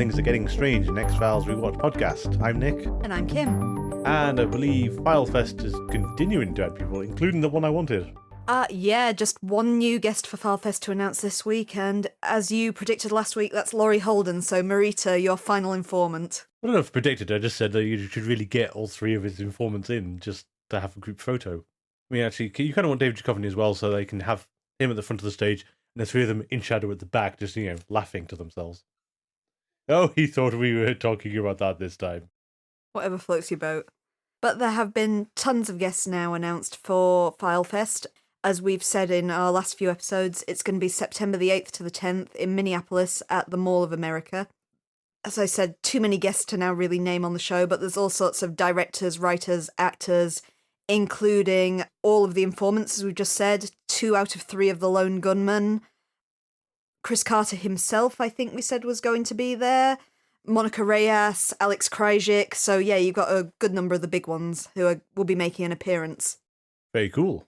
Things Are Getting Strange in X-Files Rewatch podcast. I'm Nick. And I'm Kim. And I believe FileFest is continuing to add people, including the one I wanted. Yeah, just one new guest for FileFest to announce this week, and as you predicted last week, that's Laurie Holden, so Marita, your final informant. I don't know if predicted, I just said that you should really get all three of his informants in just to have a group photo. I mean, actually, you kind of want David Duchovny as well, so they can have him at the front of the stage, and the three of them in shadow at the back, just, laughing to themselves. Oh, he thought we were talking about that this time. Whatever floats your boat. But there have been tons of guests now announced for FileFest. As we've said in our last few episodes, it's going to be September the 8th to the 10th in Minneapolis at the Mall of America. As I said, too many guests to now really name on the show, but there's all sorts of directors, writers, actors, including all of the informants, as we've just said, 2 out of 3 of the lone gunmen. Chris Carter himself, I think we said, was going to be there. Monica Reyes, Alex Krycek. So yeah, you've got a good number of the big ones who will be making an appearance. Very cool.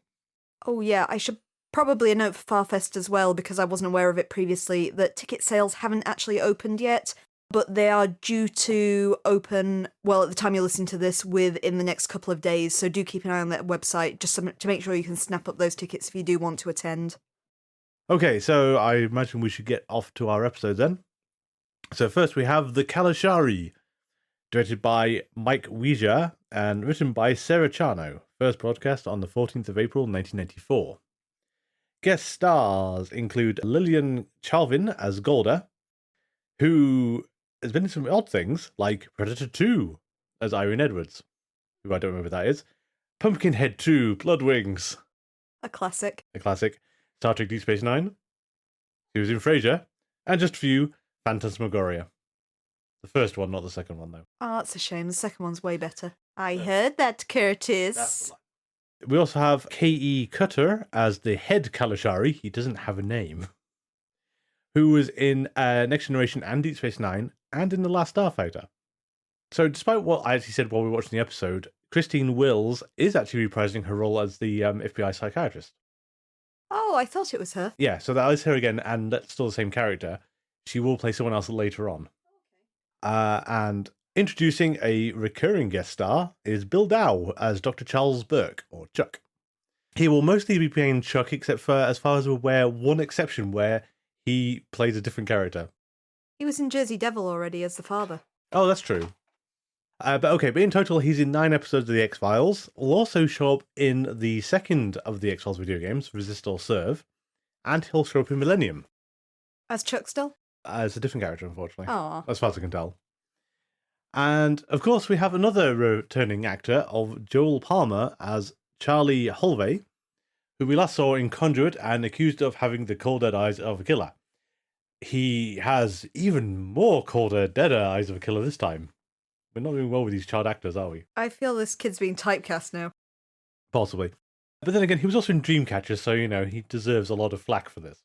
Oh yeah, I should probably note for FarFest as well, because I wasn't aware of it previously, that ticket sales haven't actually opened yet, but they are due to open, well, at the time you're listening to this, within the next couple of days, so do keep an eye on that website, just to make sure you can snap up those tickets if you do want to attend. Okay, so I imagine we should get off to our episode then. So first we have The Calusari, directed by Mike Weija and written by Sarah Charno. First broadcast on the 14th of April 1994. Guest stars include Lillian Chalvin as Golda, who has been in some odd things, like Predator 2 as Irene Edwards, who I don't remember what that is, Pumpkinhead 2, Blood Wings. A classic. Star Trek Deep Space Nine. She was in Frasier, and just a few, Phantasmagoria. The first one, not the second one, though. Oh, that's a shame. The second one's way better. I heard that, Curtis. We also have K.E. Cutter as the head Calusari. He doesn't have a name. Who was in Next Generation and Deep Space Nine, and in The Last Starfighter. So despite what I actually said while we were watching the episode, Christine Wills is actually reprising her role as the FBI psychiatrist. Oh, I thought it was her. Yeah, so that is her again, and that's still the same character. She will play someone else later on. And introducing a recurring guest star is Bill Dow as Dr. Charles Burke, or Chuck. He will mostly be playing Chuck, except for, as far as we're aware, one exception where he plays a different character. He was in Jersey Devil already as the father. Oh, that's true. But in total, he's in 9 episodes of The X-Files. Will also show up in the second of the X-Files video games, Resist or Serve, and he'll show up in Millennium. As Chuck still? As a different character, unfortunately. Aww. As far as I can tell. And, of course, we have another returning actor of Joel Palmer as Charlie Holvey, who we last saw in Conduit and accused of having the cold dead eyes of a killer. He has even more colder, deader eyes of a killer this time. We're not doing well with these child actors, are we? I feel this kid's being typecast now. Possibly. But then again, he was also in Dreamcatcher, so, he deserves a lot of flack for this.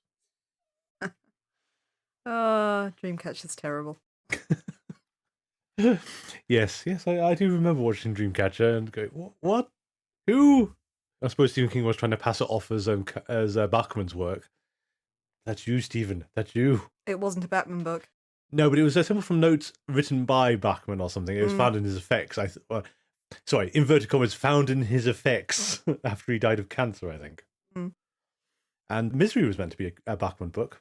Dreamcatcher's terrible. Yes, I do remember watching Dreamcatcher and going, what? Who? I suppose Stephen King was trying to pass it off as Bachman's work. That's you, Stephen. That's you. It wasn't a Bachman book. No, but it was simple from notes written by Bachman or something. It was found in his effects. Inverted commas, found in his effects after he died of cancer, I think. Mm. And Misery was meant to be a Bachman book.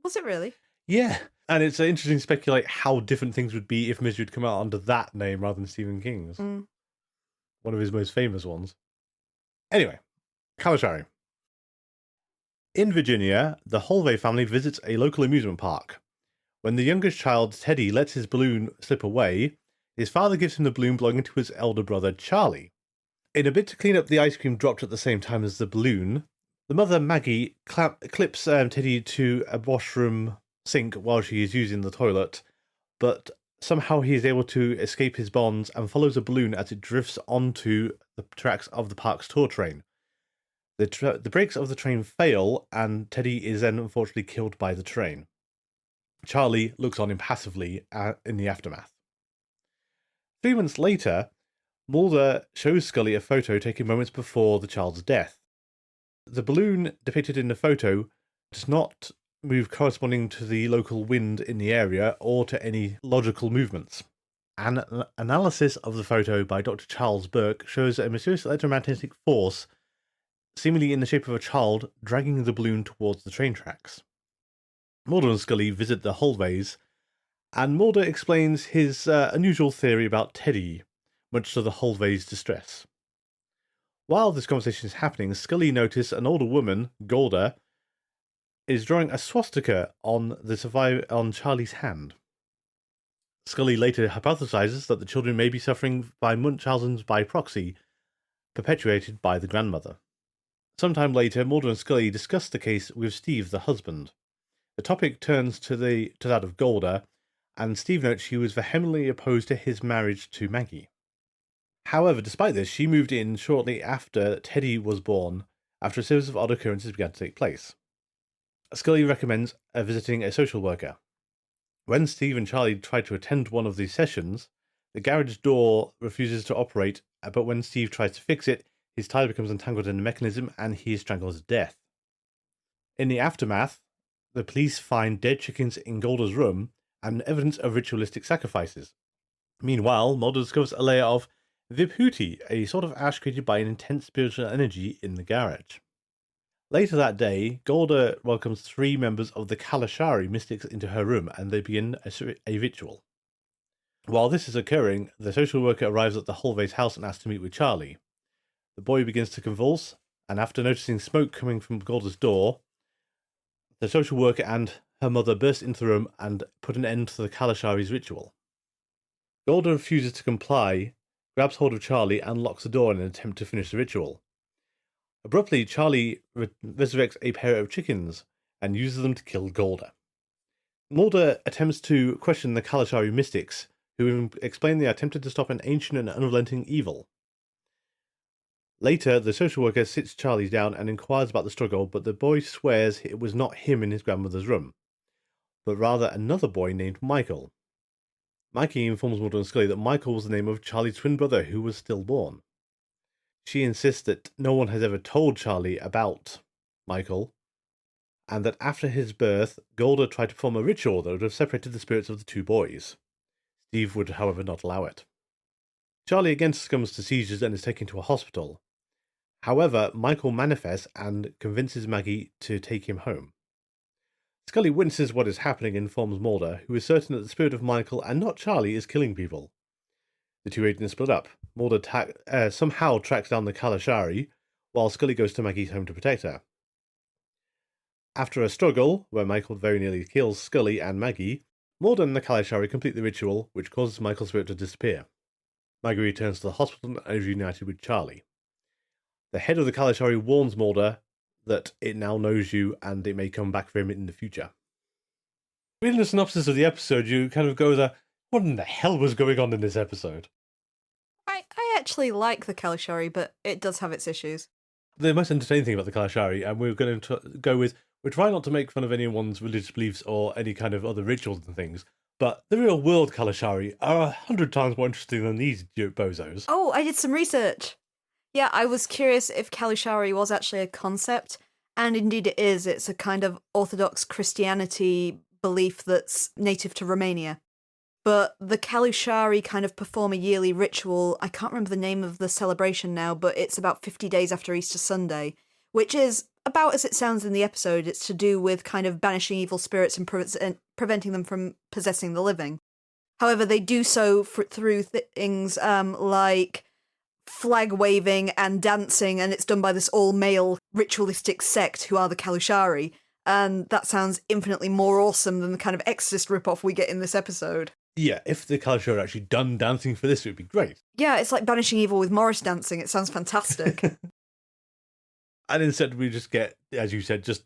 Was it really? Yeah. And it's interesting to speculate how different things would be if Misery had come out under that name rather than Stephen King's. Mm. One of his most famous ones. Anyway, Calusari. In Virginia, the Holvey family visits a local amusement park. When the youngest child, Teddy, lets his balloon slip away, his father gives him the balloon belonging to his elder brother, Charlie. In a bid to clean up the ice cream dropped at the same time as the balloon, the mother, Maggie, clips Teddy to a washroom sink while she is using the toilet, but somehow he is able to escape his bonds and follows a balloon as it drifts onto the tracks of the park's tour train. The brakes of the train fail, and Teddy is then unfortunately killed by the train. Charlie looks on impassively in the aftermath. 3 months later, Mulder shows Scully a photo taken moments before the child's death. The balloon depicted in the photo does not move corresponding to the local wind in the area or to any logical movements. An analysis of the photo by Dr. Charles Burke shows a mysterious electromagnetic force, seemingly in the shape of a child, dragging the balloon towards the train tracks. Mulder and Scully visit the Holvays, and Mulder explains his unusual theory about Teddy, much to the Holvays' distress. While this conversation is happening, Scully notices an older woman, Golda, is drawing a swastika on Charlie's hand. Scully later hypothesizes that the children may be suffering by Munchausen's by proxy, perpetuated by the grandmother. Sometime later, Mulder and Scully discuss the case with Steve, the husband. The topic turns to that of Golda, and Steve notes she was vehemently opposed to his marriage to Maggie. However, despite this, she moved in shortly after Teddy was born, after a series of odd occurrences began to take place. Scully recommends visiting a social worker. When Steve and Charlie try to attend one of these sessions, the garage door refuses to operate, but when Steve tries to fix it, his tie becomes entangled in the mechanism and he is strangled to death. In the aftermath, the police find dead chickens in Golda's room and evidence of ritualistic sacrifices. Meanwhile, Mulder discovers a layer of Vibhuti, a sort of ash created by an intense spiritual energy in the garage. Later that day, Golda welcomes 3 members of the Calusari mystics into her room, and they begin a ritual. While this is occurring, the social worker arrives at the Holvays' house and asks to meet with Charlie. The boy begins to convulse, and after noticing smoke coming from Golda's door, the social worker and her mother burst into the room and put an end to the Calusari's ritual. Golda refuses to comply, grabs hold of Charlie, and locks the door in an attempt to finish the ritual. Abruptly, Charlie resurrects a pair of chickens and uses them to kill Golda. Mulder attempts to question the Calusari mystics, who explain they attempted to stop an ancient and unrelenting evil. Later, the social worker sits Charlie down and inquires about the struggle, but the boy swears it was not him in his grandmother's room, but rather another boy named Michael. Maggie informs Mulder and Scully that Michael was the name of Charlie's twin brother who was stillborn. She insists that no one has ever told Charlie about Michael, and that after his birth, Golda tried to perform a ritual that would have separated the spirits of the 2 boys. Steve would, however, not allow it. Charlie again succumbs to seizures and is taken to a hospital. However, Michael manifests and convinces Maggie to take him home. Scully witnesses what is happening and informs Mulder, who is certain that the spirit of Michael and not Charlie is killing people. The 2 agents split up. Mulder somehow tracks down the Calusari, while Scully goes to Maggie's home to protect her. After a struggle, where Michael very nearly kills Scully and Maggie, Mulder and the Calusari complete the ritual, which causes Michael's spirit to disappear. Maggie returns to the hospital and is reunited with Charlie. The head of the Calusari warns Mulder that it now knows you and it may come back for him in the future. Reading the synopsis of the episode, you kind of go what in the hell was going on in this episode? I actually like the Calusari, but it does have its issues. The most entertaining thing about the Calusari, and we're going to go with, we're trying not to make fun of anyone's religious beliefs or any kind of other rituals and things, but the real world Calusari are 100 times more interesting than these bozos. Oh, I did some research. Yeah, I was curious if Calusari was actually a concept, and indeed it is. It's a kind of Orthodox Christianity belief that's native to Romania. But the Calusari kind of perform a yearly ritual. I can't remember the name of the celebration now, but it's about 50 days after Easter Sunday, which is about as it sounds in the episode. It's to do with kind of banishing evil spirits and preventing them from possessing the living. However, they do so through things like flag waving and dancing, and it's done by this all-male ritualistic sect who are the Calusari. And that sounds infinitely more awesome than the kind of Exorcist ripoff we get in this episode. Yeah, if the Calusari had actually done dancing for this, it would be great. Yeah, it's like banishing evil with Morris dancing. It sounds fantastic. And instead we just get, as you said, just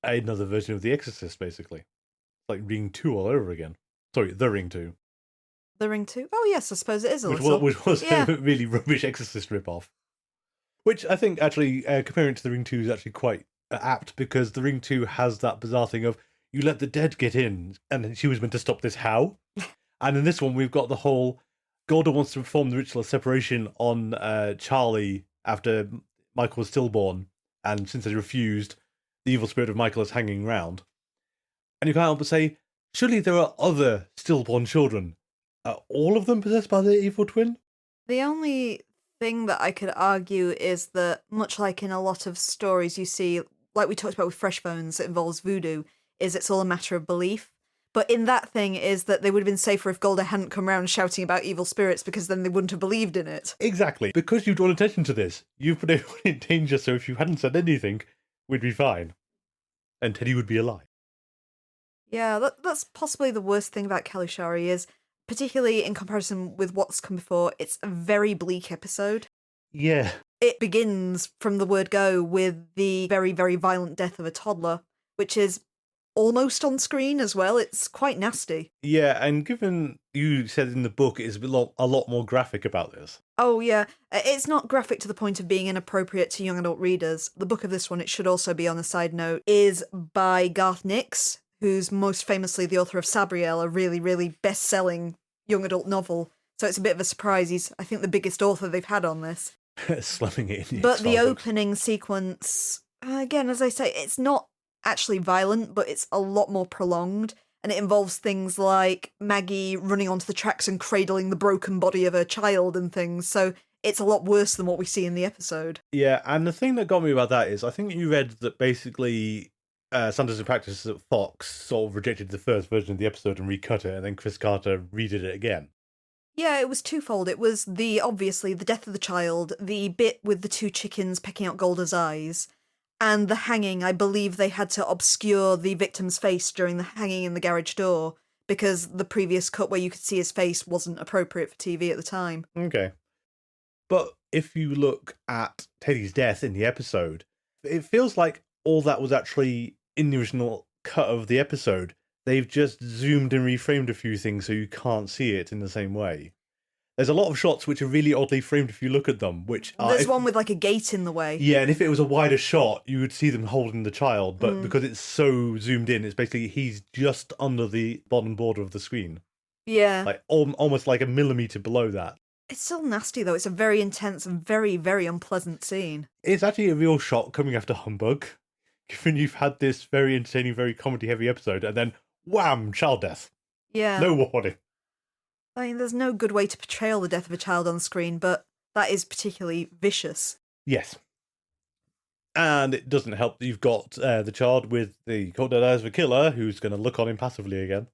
another version of The Exorcist, basically. Like Ring 2 all over again. Sorry, The Ring 2. The Ring 2? Oh yes, I suppose it is a little. Which was a really rubbish Exorcist ripoff. Which I think, actually, comparing it to The Ring 2 is actually quite apt, because The Ring 2 has that bizarre thing of, you let the dead get in, and she was meant to stop this how? And in this one, we've got the whole, Golda wants to perform the ritual of separation on Charlie after Michael was stillborn, and since they refused, the evil spirit of Michael is hanging around. And you can't help but say, surely there are other stillborn children. Are all of them possessed by the evil twin? The only thing that I could argue is that, much like in a lot of stories you see, like we talked about with Fresh Bones, that involves voodoo, is it's all a matter of belief. But in that thing is that they would have been safer if Golda hadn't come around shouting about evil spirits, because then they wouldn't have believed in it. Exactly. Because you've drawn attention to this, you've put everyone in danger, so if you hadn't said anything, we'd be fine. And Teddy would be alive. Yeah, that's possibly the worst thing about Calusari is, particularly in comparison with what's come before, it's a very bleak episode. Yeah. It begins from the word go with the very, very violent death of a toddler, which is almost on screen as well. It's quite nasty. Yeah, and given you said in the book it's a lot more graphic about this. Oh, yeah. It's not graphic to the point of being inappropriate to young adult readers. The book of this one, it should also be on a side note, is by Garth Nix, who's most famously the author of Sabriel, a really, really best-selling young adult novel. So it's a bit of a surprise. He's, I think, the biggest author they've had on this. Slamming it in. But the opening sequence, again, as I say, it's not actually violent, but it's a lot more prolonged. And it involves things like Maggie running onto the tracks and cradling the broken body of her child and things. So it's a lot worse than what we see in the episode. Yeah, and the thing that got me about that is I think you read that basically Sanders in Practice at Fox sort of rejected the first version of the episode and recut it, and then Chris Carter redid it again. Yeah, it was twofold. It was obviously the death of the child, the bit with the two chickens pecking out Golda's eyes, and the hanging. I believe they had to obscure the victim's face during the hanging in the garage door, because the previous cut where you could see his face wasn't appropriate for TV at the time. Okay. But if you look at Teddy's death in the episode, it feels like all that was actually in the original cut of the episode. They've just zoomed and reframed a few things so you can't see it in the same way. There's a lot of shots which are really oddly framed if you look at them, which are... There's one with like a gate in the way. Yeah, and if it was a wider shot, you would see them holding the child, but because it's so zoomed in, it's basically he's just under the bottom border of the screen. Yeah. Like almost like a millimetre below that. It's still nasty though. It's a very intense and very, very unpleasant scene. It's actually a real shock coming after Humbug, given you've had this very entertaining, very comedy-heavy episode, and then wham, child death. Yeah. No warning. I mean, there's no good way to portray the death of a child on screen, but that is particularly vicious. Yes. And it doesn't help that you've got the child with the cold dead eyes of a killer who's going to look on him passively again.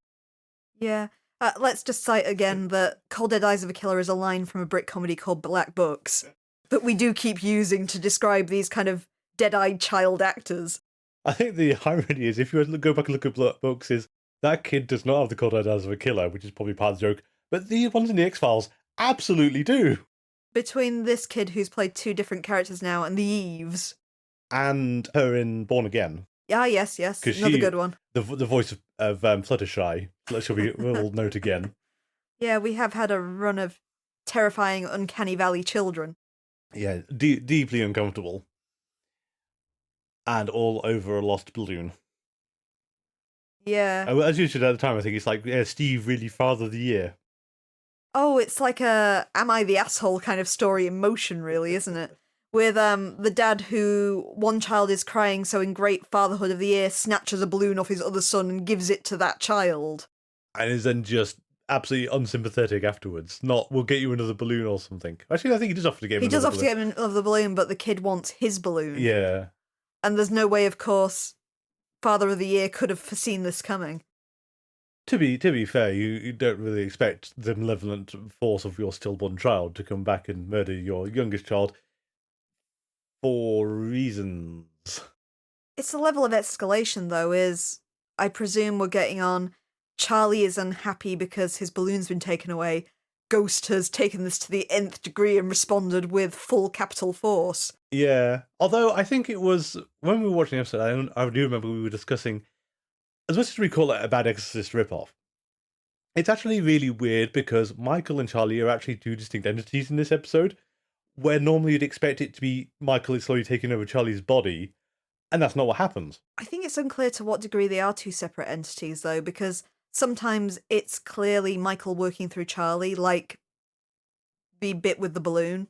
Yeah. Let's just cite again that Cold Dead Eyes of a Killer is a line from a Brit comedy called Black Books that we do keep using to describe these kind of dead-eyed child actors. I think the irony is, if you go back and look at Black Books, is that kid does not have the cold dead eyes of a killer, which is probably part of the joke, but the ones in the X-Files absolutely do. Between this kid who's played two different characters now and the Eves. And her in Born Again. Ah, yes. Another good one. The voice of Fluttershy, we'll note again. Yeah, we have had a run of terrifying Uncanny Valley children. Yeah, deeply uncomfortable. And all over a lost balloon. Yeah. As you said at the time, I think it's like, Steve really Father of the Year. Oh, it's like a Am I the Asshole kind of story in motion, really, isn't it? With the dad who, one child is crying, so in great fatherhood of the year, snatches a balloon off his other son and gives it to that child. And is then just absolutely unsympathetic afterwards. Not, we'll get you another balloon or something. Actually, I think he does offer to get him another balloon. He does offer to get him another balloon, but the kid wants his balloon. Yeah. And there's no way, of course, Father of the Year could have foreseen this coming. To be fair, you don't really expect the malevolent force of your stillborn child to come back and murder your youngest child for reasons. It's the level of escalation, though, is, I presume we're getting on, Charlie is unhappy because his balloon's been taken away. Ghost has taken this to the nth degree and responded with full capital force. Yeah. Although, I think it was, when we were watching the episode, I do remember we were discussing, as much as we call it a bad Exorcist ripoff, it's actually really weird because Michael and Charlie are actually two distinct entities in this episode, where normally you'd expect it to be Michael is slowly taking over Charlie's body, and that's not what happens. I think it's unclear to what degree they are two separate entities, though, because sometimes it's clearly Michael working through Charlie, like the bit with the balloon.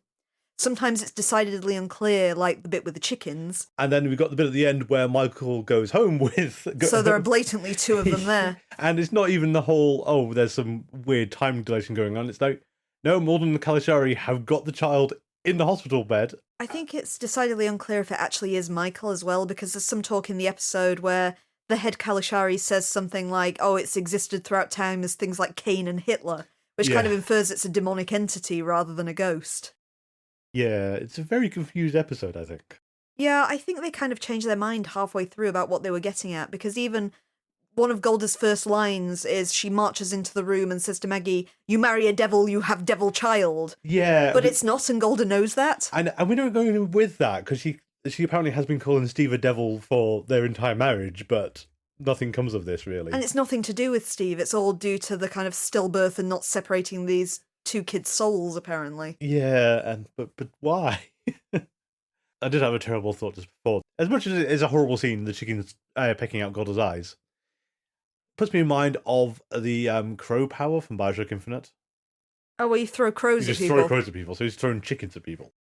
Sometimes it's decidedly unclear, like the bit with the chickens. And then we've got the bit at the end where Michael goes home with... So there are blatantly two of them there. And it's not even the whole, oh, there's some weird time dilation going on. It's like, no, Mulder and Calusari have got the child in the hospital bed. I think it's decidedly unclear if it actually is Michael as well, because there's some talk in the episode where the head Calusari says something like, oh, it's existed throughout time as things like Cain and Hitler, which kind of infers it's a demonic entity rather than a ghost. Yeah, it's a very confused episode, I think. Yeah, I think they kind of changed their mind halfway through about what they were getting at, because even one of Golda's first lines is she marches into the room and says to Maggie, you marry a devil, you have devil child. Yeah. But it's not, and Golda knows that. And we don't go in with that, because she apparently has been calling Steve a devil for their entire marriage, but nothing comes of this, really. And it's nothing to do with Steve, it's all due to the kind of stillbirth and not separating these two kids' souls, apparently. Yeah, but why? I did have a terrible thought just before. As much as it is a horrible scene, the chickens pecking out Golda's eyes, puts me in mind of the crow power from Bioshock Infinite. Oh, where you throw crows You at just people. throw crows at people, so he's throwing chickens at people.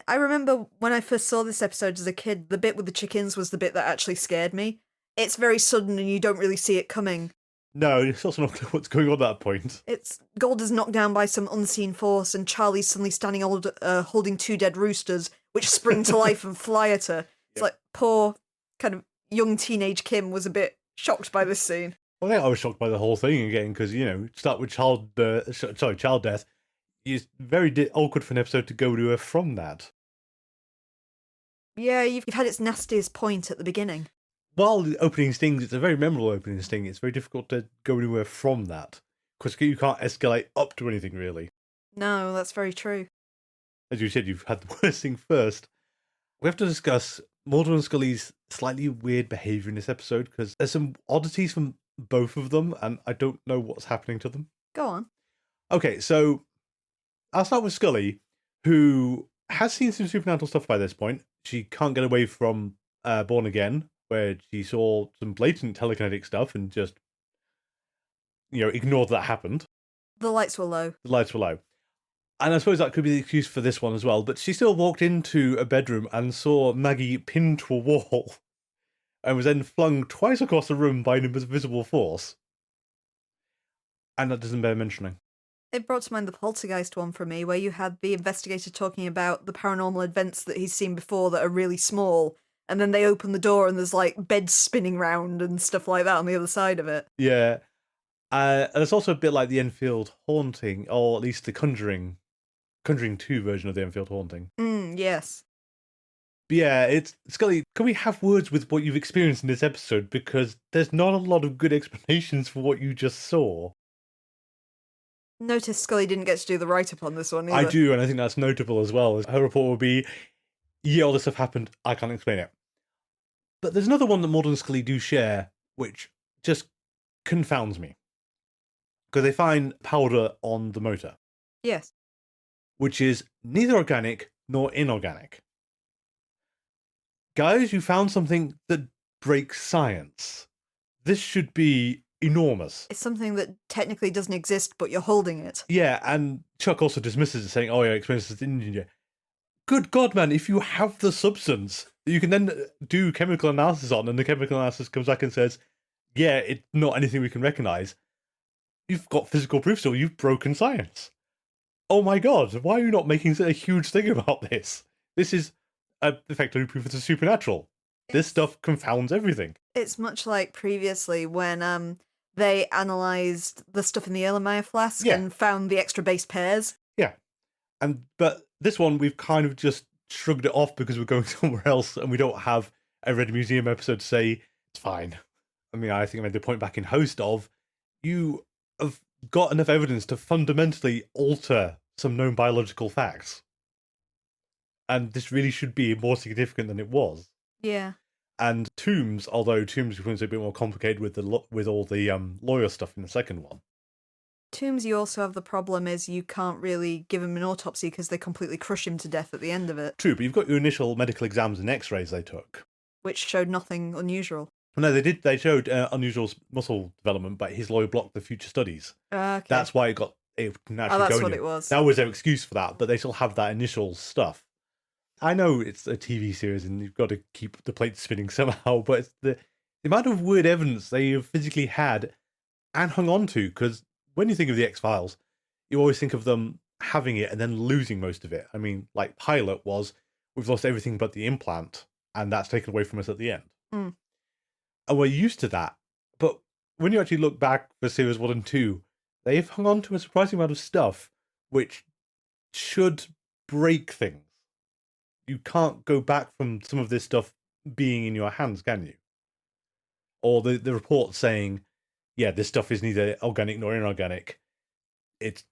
I remember when I first saw this episode as a kid, the bit with the chickens was the bit that actually scared me. It's very sudden and you don't really see it coming. No, it's also not clear what's going on at that point. It's Golda's knocked down by some unseen force and Charlie's suddenly standing holding two dead roosters, which spring to life and fly at her. It's like poor kind of young teenage Kim was a bit shocked by this scene. Well, I think I was shocked by the whole thing again, because, start with child death. It's very awkward for an episode to go to from that. Yeah, you've had its nastiest point at the beginning. While the opening stings, it's a very memorable opening sting. It's very difficult to go anywhere from that, because you can't escalate up to anything, really. No, that's very true. As you said, you've had the worst thing first. We have to discuss Mulder and Scully's slightly weird behaviour in this episode, because there's some oddities from both of them, and I don't know what's happening to them. Go on. Okay, so I'll start with Scully, who has seen some supernatural stuff by this point. She can't get away from Born Again, where she saw some blatant telekinetic stuff and just, ignored that happened. The lights were low. The lights were low. And I suppose that could be the excuse for this one as well, but she still walked into a bedroom and saw Maggie pinned to a wall and was then flung twice across the room by an invisible force. And that doesn't bear mentioning. It brought to mind the Poltergeist one for me, where you had the investigator talking about the paranormal events that he's seen before that are really small, and then they open the door and there's like beds spinning round and stuff like that on the other side of it. Yeah. And it's also a bit like the Enfield Haunting, or at least the Conjuring 2 version of the Enfield Haunting. Yes. But yeah, it's Scully, can we have words with what you've experienced in this episode? Because there's not a lot of good explanations for what you just saw. Notice Scully didn't get to do the write-up on this one either. I do, and I think that's notable as well. Her report will be, yeah, all this stuff happened, I can't explain it. But there's another one that Mulder and Scully do share, which just confounds me. Because they find powder on the motor. Yes. Which is neither organic nor inorganic. Guys, you found something that breaks science. This should be enormous. It's something that technically doesn't exist, but you're holding it. Yeah, and Chuck also dismisses it, saying, oh, yeah, experiences in India. Good God, man, if you have the substance that you can then do chemical analysis on, and the chemical analysis comes back and says, yeah, it's not anything we can recognise, you've got physical proof still, you've broken science. Oh my God, why are you not making a huge thing about this? This is effectively proof it's supernatural. This stuff confounds everything. It's much like previously when they analysed the stuff in the Erlenmeyer flask and found the extra base pairs. Yeah. But this one, we've kind of just shrugged it off because we're going somewhere else and we don't have a Red Museum episode to say, it's fine. I mean, I think I made the point back in Host of, you have got enough evidence to fundamentally alter some known biological facts. And this really should be more significant than it was. Yeah. And Tombs, although Tombs becomes a bit more complicated with all the lawyer stuff in the second one. Tombs, you also have the problem is you can't really give him an autopsy because they completely crush him to death at the end of it. True, but you've got your initial medical exams and x-rays they took. Which showed nothing unusual. No, they did. They showed unusual muscle development, but his lawyer blocked the future studies. Okay. That's why it got it can Oh, actually that's go what in. it was. That was their excuse for that, but they still have that initial stuff. I know it's a TV series and you've got to keep the plate spinning somehow, but it's the amount of weird evidence they have physically had and hung on to, because when you think of the X-Files, you always think of them having it and then losing most of it. I mean, like Pilot was, we've lost everything but the implant, and that's taken away from us at the end. Mm. And we're used to that. But when you actually look back for series 1 and 2, they've hung on to a surprising amount of stuff which should break things. You can't go back from some of this stuff being in your hands, can you? Or the report saying, yeah, this stuff is neither organic nor inorganic. It's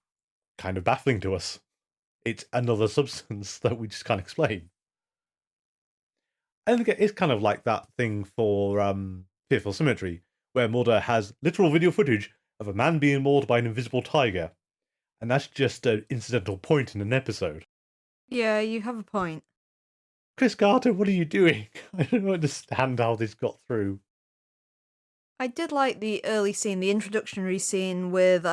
kind of baffling to us. It's another substance that we just can't explain. And again, it's kind of like that thing for Fearful Symmetry, where Mulder has literal video footage of a man being mauled by an invisible tiger. And that's just an incidental point in an episode. Yeah, you have a point. Chris Carter, what are you doing? I don't understand how this got through. I did like the early scene, the introductory scene with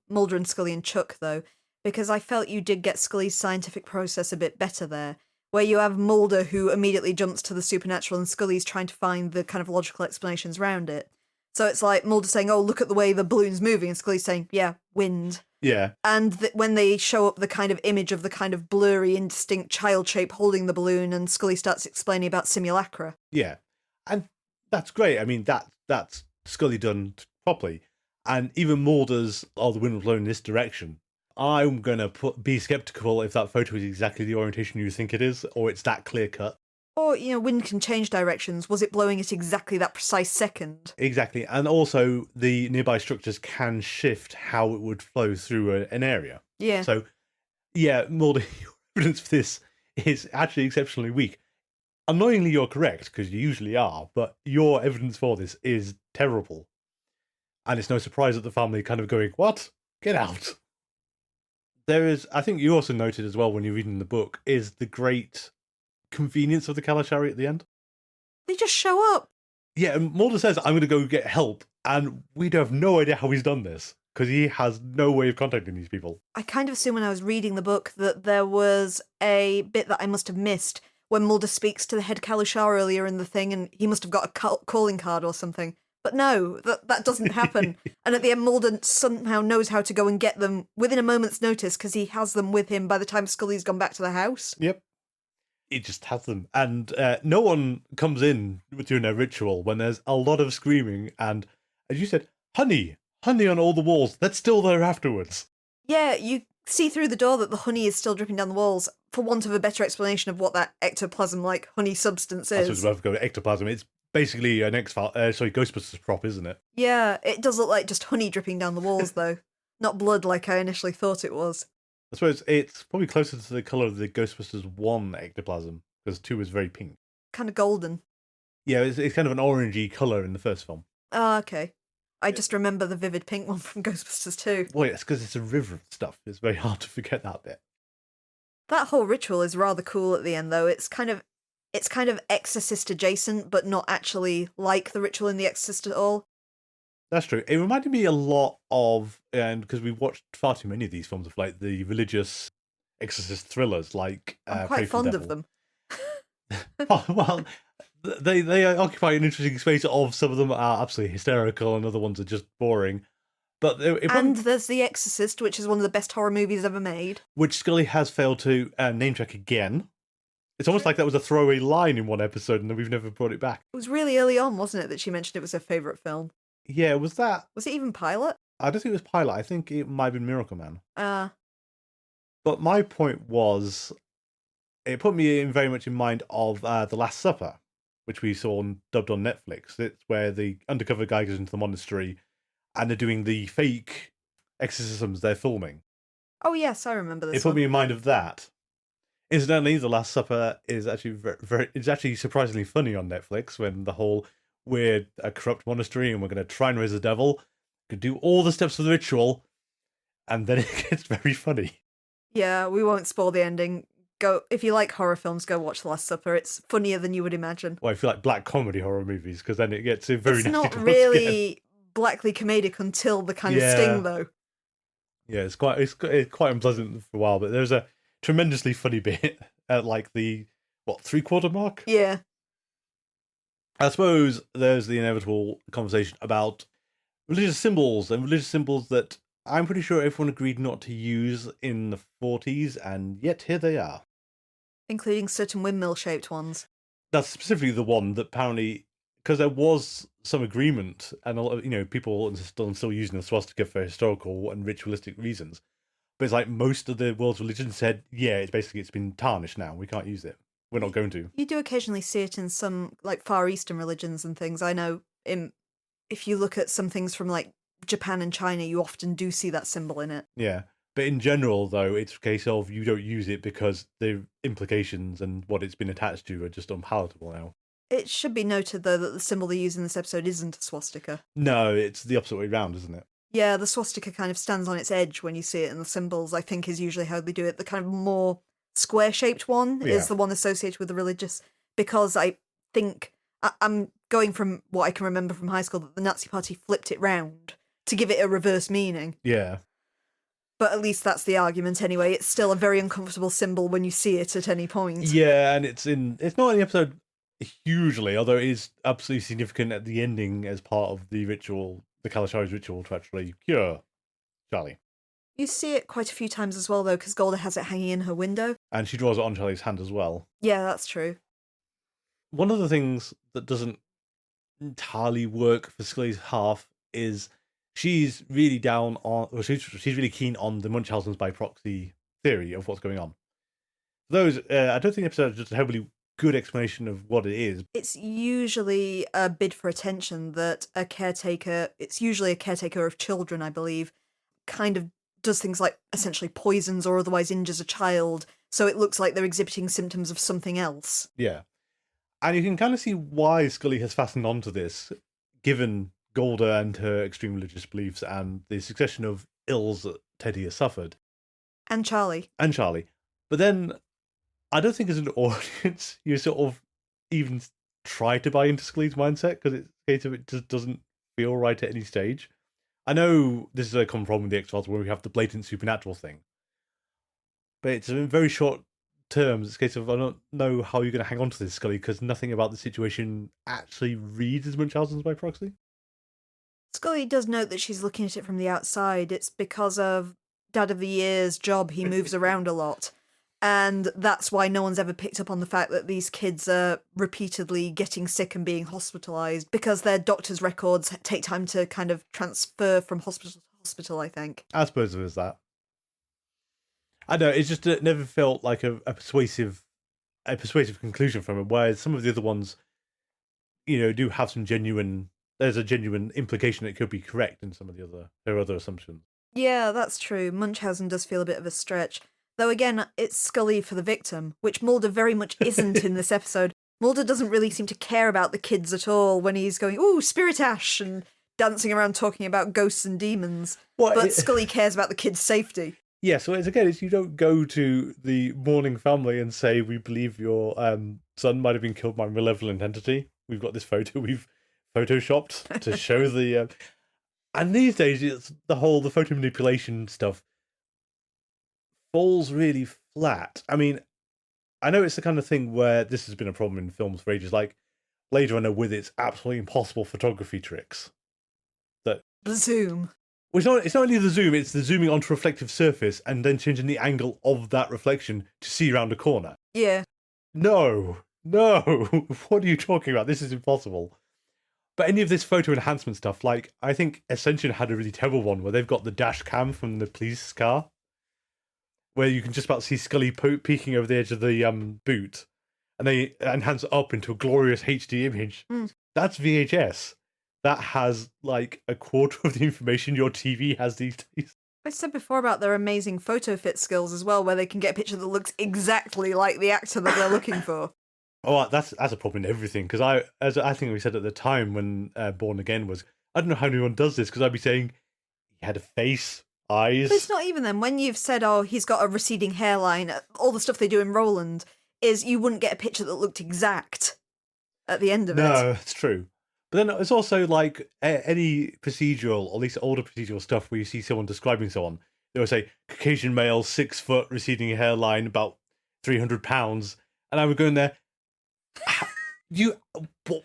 Mulder and Scully and Chuck, though, because I felt you did get Scully's scientific process a bit better there, where you have Mulder who immediately jumps to the supernatural and Scully's trying to find the kind of logical explanations around it. So it's like Mulder saying, oh, look at the way the balloon's moving, and Scully's saying, yeah, wind. Yeah. And when they show up the kind of image of the kind of blurry, indistinct child shape holding the balloon, and Scully starts explaining about simulacra. Yeah. And that's great. I mean, that's Scully done properly. And even Mulder's, oh, the wind will blow in this direction. I'm going to be skeptical if that photo is exactly the orientation you think it is, or it's that clear cut. Or, wind can change directions. Was it blowing at exactly that precise second? Exactly. And also, the nearby structures can shift how it would flow through an area. Yeah. So, yeah, Mulder, your evidence for this is actually exceptionally weak. Annoyingly, you're correct, because you usually are, but your evidence for this is terrible. And it's no surprise that the family kind of going, what? Get out. There is, I think you also noted as well when you're reading the book, is the great convenience of the Calusari at the end. They just show up. Yeah, and Mulder says, I'm going to go get help, and we have no idea how he's done this, because he has no way of contacting these people. I kind of assumed when I was reading the book that there was a bit that I must have missed when Mulder speaks to the head Calusari earlier in the thing, and he must have got a calling card or something. But no, that doesn't happen. And at the end, Mulder somehow knows how to go and get them within a moment's notice because he has them with him by the time Scully's gone back to the house. Yep. He just has them. And no one comes in during their ritual when there's a lot of screaming and, as you said, honey on all the walls. That's still there afterwards. Yeah, you see through the door that the honey is still dripping down the walls, for want of a better explanation of what that ectoplasm-like honey substance is. That's what I was going to ectoplasm. It's basically an Ghostbusters prop, isn't it? Yeah, it does look like just honey dripping down the walls, though. Not blood like I initially thought it was. I suppose it's probably closer to the colour of the Ghostbusters 1 ectoplasm, because 2 is very pink. Kind of golden. Yeah, it's kind of an orangey colour in the first film. Ah, okay. I just remember the vivid pink one from Ghostbusters 2. Well, it's because it's a river of stuff. It's very hard to forget that bit. That whole ritual is rather cool at the end, though. It's kind of Exorcist adjacent, but not actually like the ritual in The Exorcist at all. That's true. It reminded me a lot of, and because we watched far too many of these films of like the religious exorcist thrillers, like I'm Pray quite for the fond of Devil. them. Oh, well, they occupy an interesting space. Of some of them are absolutely hysterical, and other ones are just boring. But and there's The Exorcist, which is one of the best horror movies ever made, which Scully has failed to name check again. It's almost like that was a throwaway line in one episode, and then we've never brought it back. It was really early on, wasn't it, that she mentioned it was her favourite film? Yeah, was that? Was it even Pilot? I don't think it was Pilot. I think it might have been Miracle Man. But my point was, it put me very much in mind of The Last Supper, which we saw dubbed on Netflix. It's where the undercover guy goes into the monastery, and they're doing the fake exorcisms they're filming. Oh yes, I remember this. It put me in mind of that. Incidentally, The Last Supper is actually it's actually surprisingly funny on Netflix when the whole we're a corrupt monastery and we're going to try and raise the devil, could do all the steps of the ritual, and then it gets very funny. Yeah, we won't spoil the ending. Go if you like horror films, go watch The Last Supper. It's funnier than you would imagine. Well, I feel like black comedy horror movies because then it gets very. It's not really blackly comedic until the kind of sting, though. Yeah, it's quite unpleasant for a while, but there's a tremendously funny bit at like the 3/4 mark. Yeah. I suppose there's the inevitable conversation about religious symbols that I'm pretty sure everyone agreed not to use in the 40s, and yet here they are. Including certain windmill-shaped ones. That's specifically the one that apparently, because there was some agreement, and a lot of, people are still using the swastika for historical and ritualistic reasons. But it's like most of the world's religions said, yeah, it's been tarnished now. We can't use it. We're not going to. You do occasionally see it in some like Far Eastern religions and things. I know if you look at some things from like Japan and China, you often do see that symbol in it. Yeah. But in general, though, it's a case of you don't use it because the implications and what it's been attached to are just unpalatable now. It should be noted, though, that the symbol they use in this episode isn't a swastika. No, it's the opposite way around, isn't it? Yeah, the swastika kind of stands on its edge when you see it, and the symbols, I think, is usually how they do it. The kind of more square-shaped one is the one associated with the religious, because I think, I'm going from what I can remember from high school, that the Nazi Party flipped it round to give it a reverse meaning. Yeah. But at least that's the argument anyway. It's still a very uncomfortable symbol when you see it at any point. Yeah, and it's not in the episode hugely, although it is absolutely significant at the ending as part of the ritual, the Calusari's ritual to actually cure Charlie. You see it quite a few times as well, though, because Golda has it hanging in her window. And she draws it on Charlie's hand as well. Yeah, that's true. One of the things that doesn't entirely work for Scully's half is she's really she's really keen on the Munchausen's by proxy theory of what's going on. Those, I don't think the episode is just a heavily good explanation of what it is. It's usually a bid for attention that it's usually a caretaker of children, I believe, kind of does things like essentially poisons or otherwise injures a child, so it looks like they're exhibiting symptoms of something else. Yeah. And you can kind of see why Scully has fastened onto this, given Golda and her extreme religious beliefs and the succession of ills that Teddy has suffered. And Charlie. But then, I don't think as an audience, you sort of even try to buy into Scully's mindset, because it just doesn't feel right at any stage. I know this is a common problem with the X-Files where we have the blatant supernatural thing. But it's in very short terms. It's a case of, I don't know how you're going to hang on to this, Scully, because nothing about the situation actually reads as Munchausen's by proxy. Scully does note that she's looking at it from the outside. It's because of Dad of the Year's job. He moves around a lot. And that's why no one's ever picked up on the fact that these kids are repeatedly getting sick and being hospitalised, because their doctor's records take time to kind of transfer from hospital to hospital, I think. I suppose it was that. I know, it's just it never felt like a persuasive conclusion from it, whereas some of the other ones, do have there's a genuine implication that it could be correct in some of her other assumptions. Yeah, that's true. Munchausen does feel a bit of a stretch. Though again, it's Scully for the victim, which Mulder very much isn't in this episode. Mulder doesn't really seem to care about the kids at all when he's going, ooh, spirit ash, and dancing around talking about ghosts and demons. Scully cares about the kids' safety. Yeah, so it's you don't go to the mourning family and say, we believe your son might have been killed by a malevolent entity. We've got this photo we've photoshopped to show the... And these days, it's the photo manipulation stuff falls really flat. I mean, I know it's the kind of thing where this has been a problem in films for ages, like Blade Runner with its absolutely impossible photography tricks. The zoom. Well, it's not only the zoom, it's the zooming onto a reflective surface and then changing the angle of that reflection to see around a corner. Yeah. No, what are you talking about? This is impossible. But any of this photo enhancement stuff, like, I think Ascension had a really terrible one where they've got the dash cam from the police car, where you can just about see Scully peeking over the edge of the boot, and they enhance it up into a glorious HD image. That's VHS. That has, like, a quarter of the information your TV has these days. I said before about their amazing photo fit skills as well, where they can get a picture that looks exactly like the actor that they're looking for. Oh, that's a problem in everything, because I think we said at the time when Born Again was, I don't know how anyone does this, because I'd be saying, he had a face, eyes. But it's not even then. When you've said, oh, he's got a receding hairline, all the stuff they do in Roland is you wouldn't get a picture that looked exact at the end of it. No, it's true. But then it's also like any procedural, or at least older procedural stuff where you see someone describing someone, they would say Caucasian male, 6 foot, receding hairline, about 300 pounds, and I would go in there.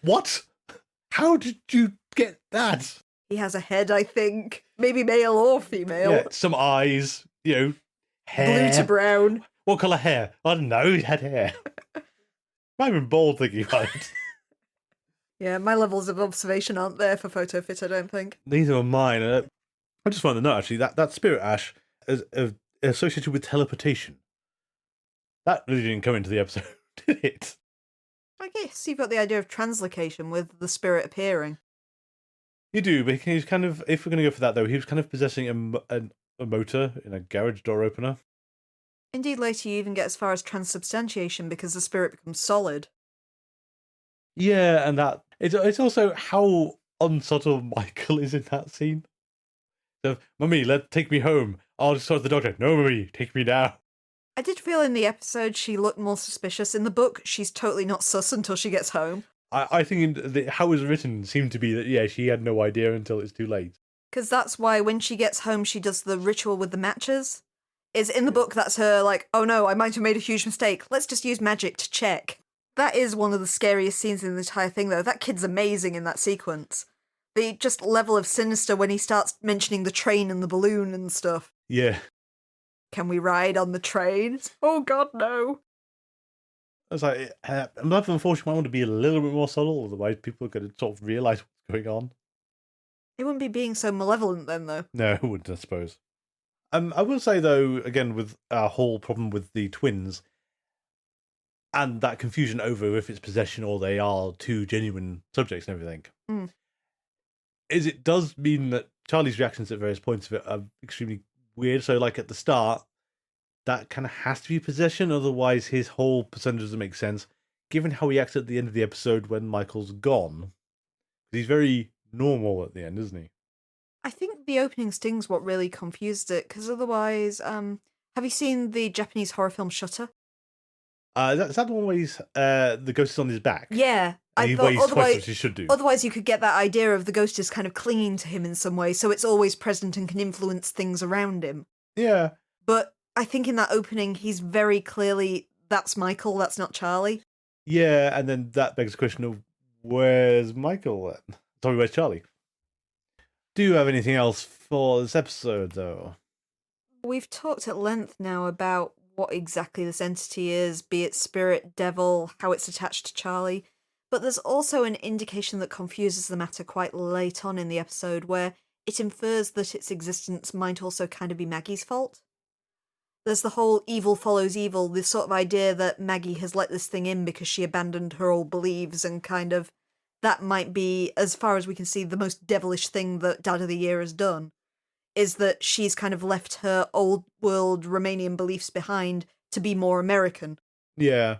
What? How did you get that? He has a head, I think. Maybe male or female. Yeah, some eyes, hair. Blue to brown. What colour hair? I don't know, he had hair. Might have been bald thinking about it. Yeah, my levels of observation aren't there for photo fit, I don't think. Neither are mine. I just found the note, actually, that spirit ash is associated with teleportation. That really didn't come into the episode, did it? I guess you've got the idea of translocation with the spirit appearing. You do, but he's kind of, if we're going to go for that, though, he was kind of possessing a motor in a garage door opener. Indeed, later you even get as far as transubstantiation because the spirit becomes solid. Yeah, and that it's also how unsubtle Michael is in that scene. So, Mummy, take me home. I'll just talk to the doctor. No, Mummy, take me now. I did feel in the episode she looked more suspicious. In the book, she's totally not sus until she gets home. I think how it was written seemed to be that, yeah, she had no idea until it's too late. Because that's why when she gets home, she does the ritual with the matches. Is in the book, that's her like, oh no, I might have made a huge mistake. Let's just use magic to check. That is one of the scariest scenes in the entire thing, though. That kid's amazing in that sequence. The just level of sinister when he starts mentioning the train and the balloon and stuff. Yeah. Can we ride on the train? Oh god, no. I was like, unfortunately, I want to be a little bit more subtle, otherwise people are going to sort of realise what's going on. It wouldn't be being so malevolent then, though. No, it wouldn't, I suppose. I will say, though, again, with our whole problem with the twins, and that confusion over if it's possession or they are two genuine subjects and everything, is it does mean that Charlie's reactions at various points of it are extremely weird. So, like, at the start, that kind of has to be possession, otherwise his whole persona doesn't make sense, given how he acts at the end of the episode when Michael's gone. He's very normal at the end, isn't he? I think the opening sting's what really confused it, because otherwise, have you seen the Japanese horror film Shutter? Is that the one where the ghost is on his back? Yeah. I thought otherwise, which he should do. Otherwise you could get that idea of the ghost is kind of clinging to him in some way, so it's always present and can influence things around him. Yeah. But I think in that opening, he's very clearly, that's Michael, that's not Charlie. Yeah, and then that begs the question of, where's Michael then? Sorry, where's Charlie? Do you have anything else for this episode, though? We've talked at length now about what exactly this entity is, be it spirit, devil, how it's attached to Charlie. But there's also an indication that confuses the matter quite late on in the episode, where it infers that its existence might also kind of be Maggie's fault. There's the whole evil follows evil, this sort of idea that Maggie has let this thing in because she abandoned her old beliefs, and kind of that might be, as far as we can see, the most devilish thing that Dad of the Year has done, is that she's kind of left her old world Romanian beliefs behind to be more American. Yeah.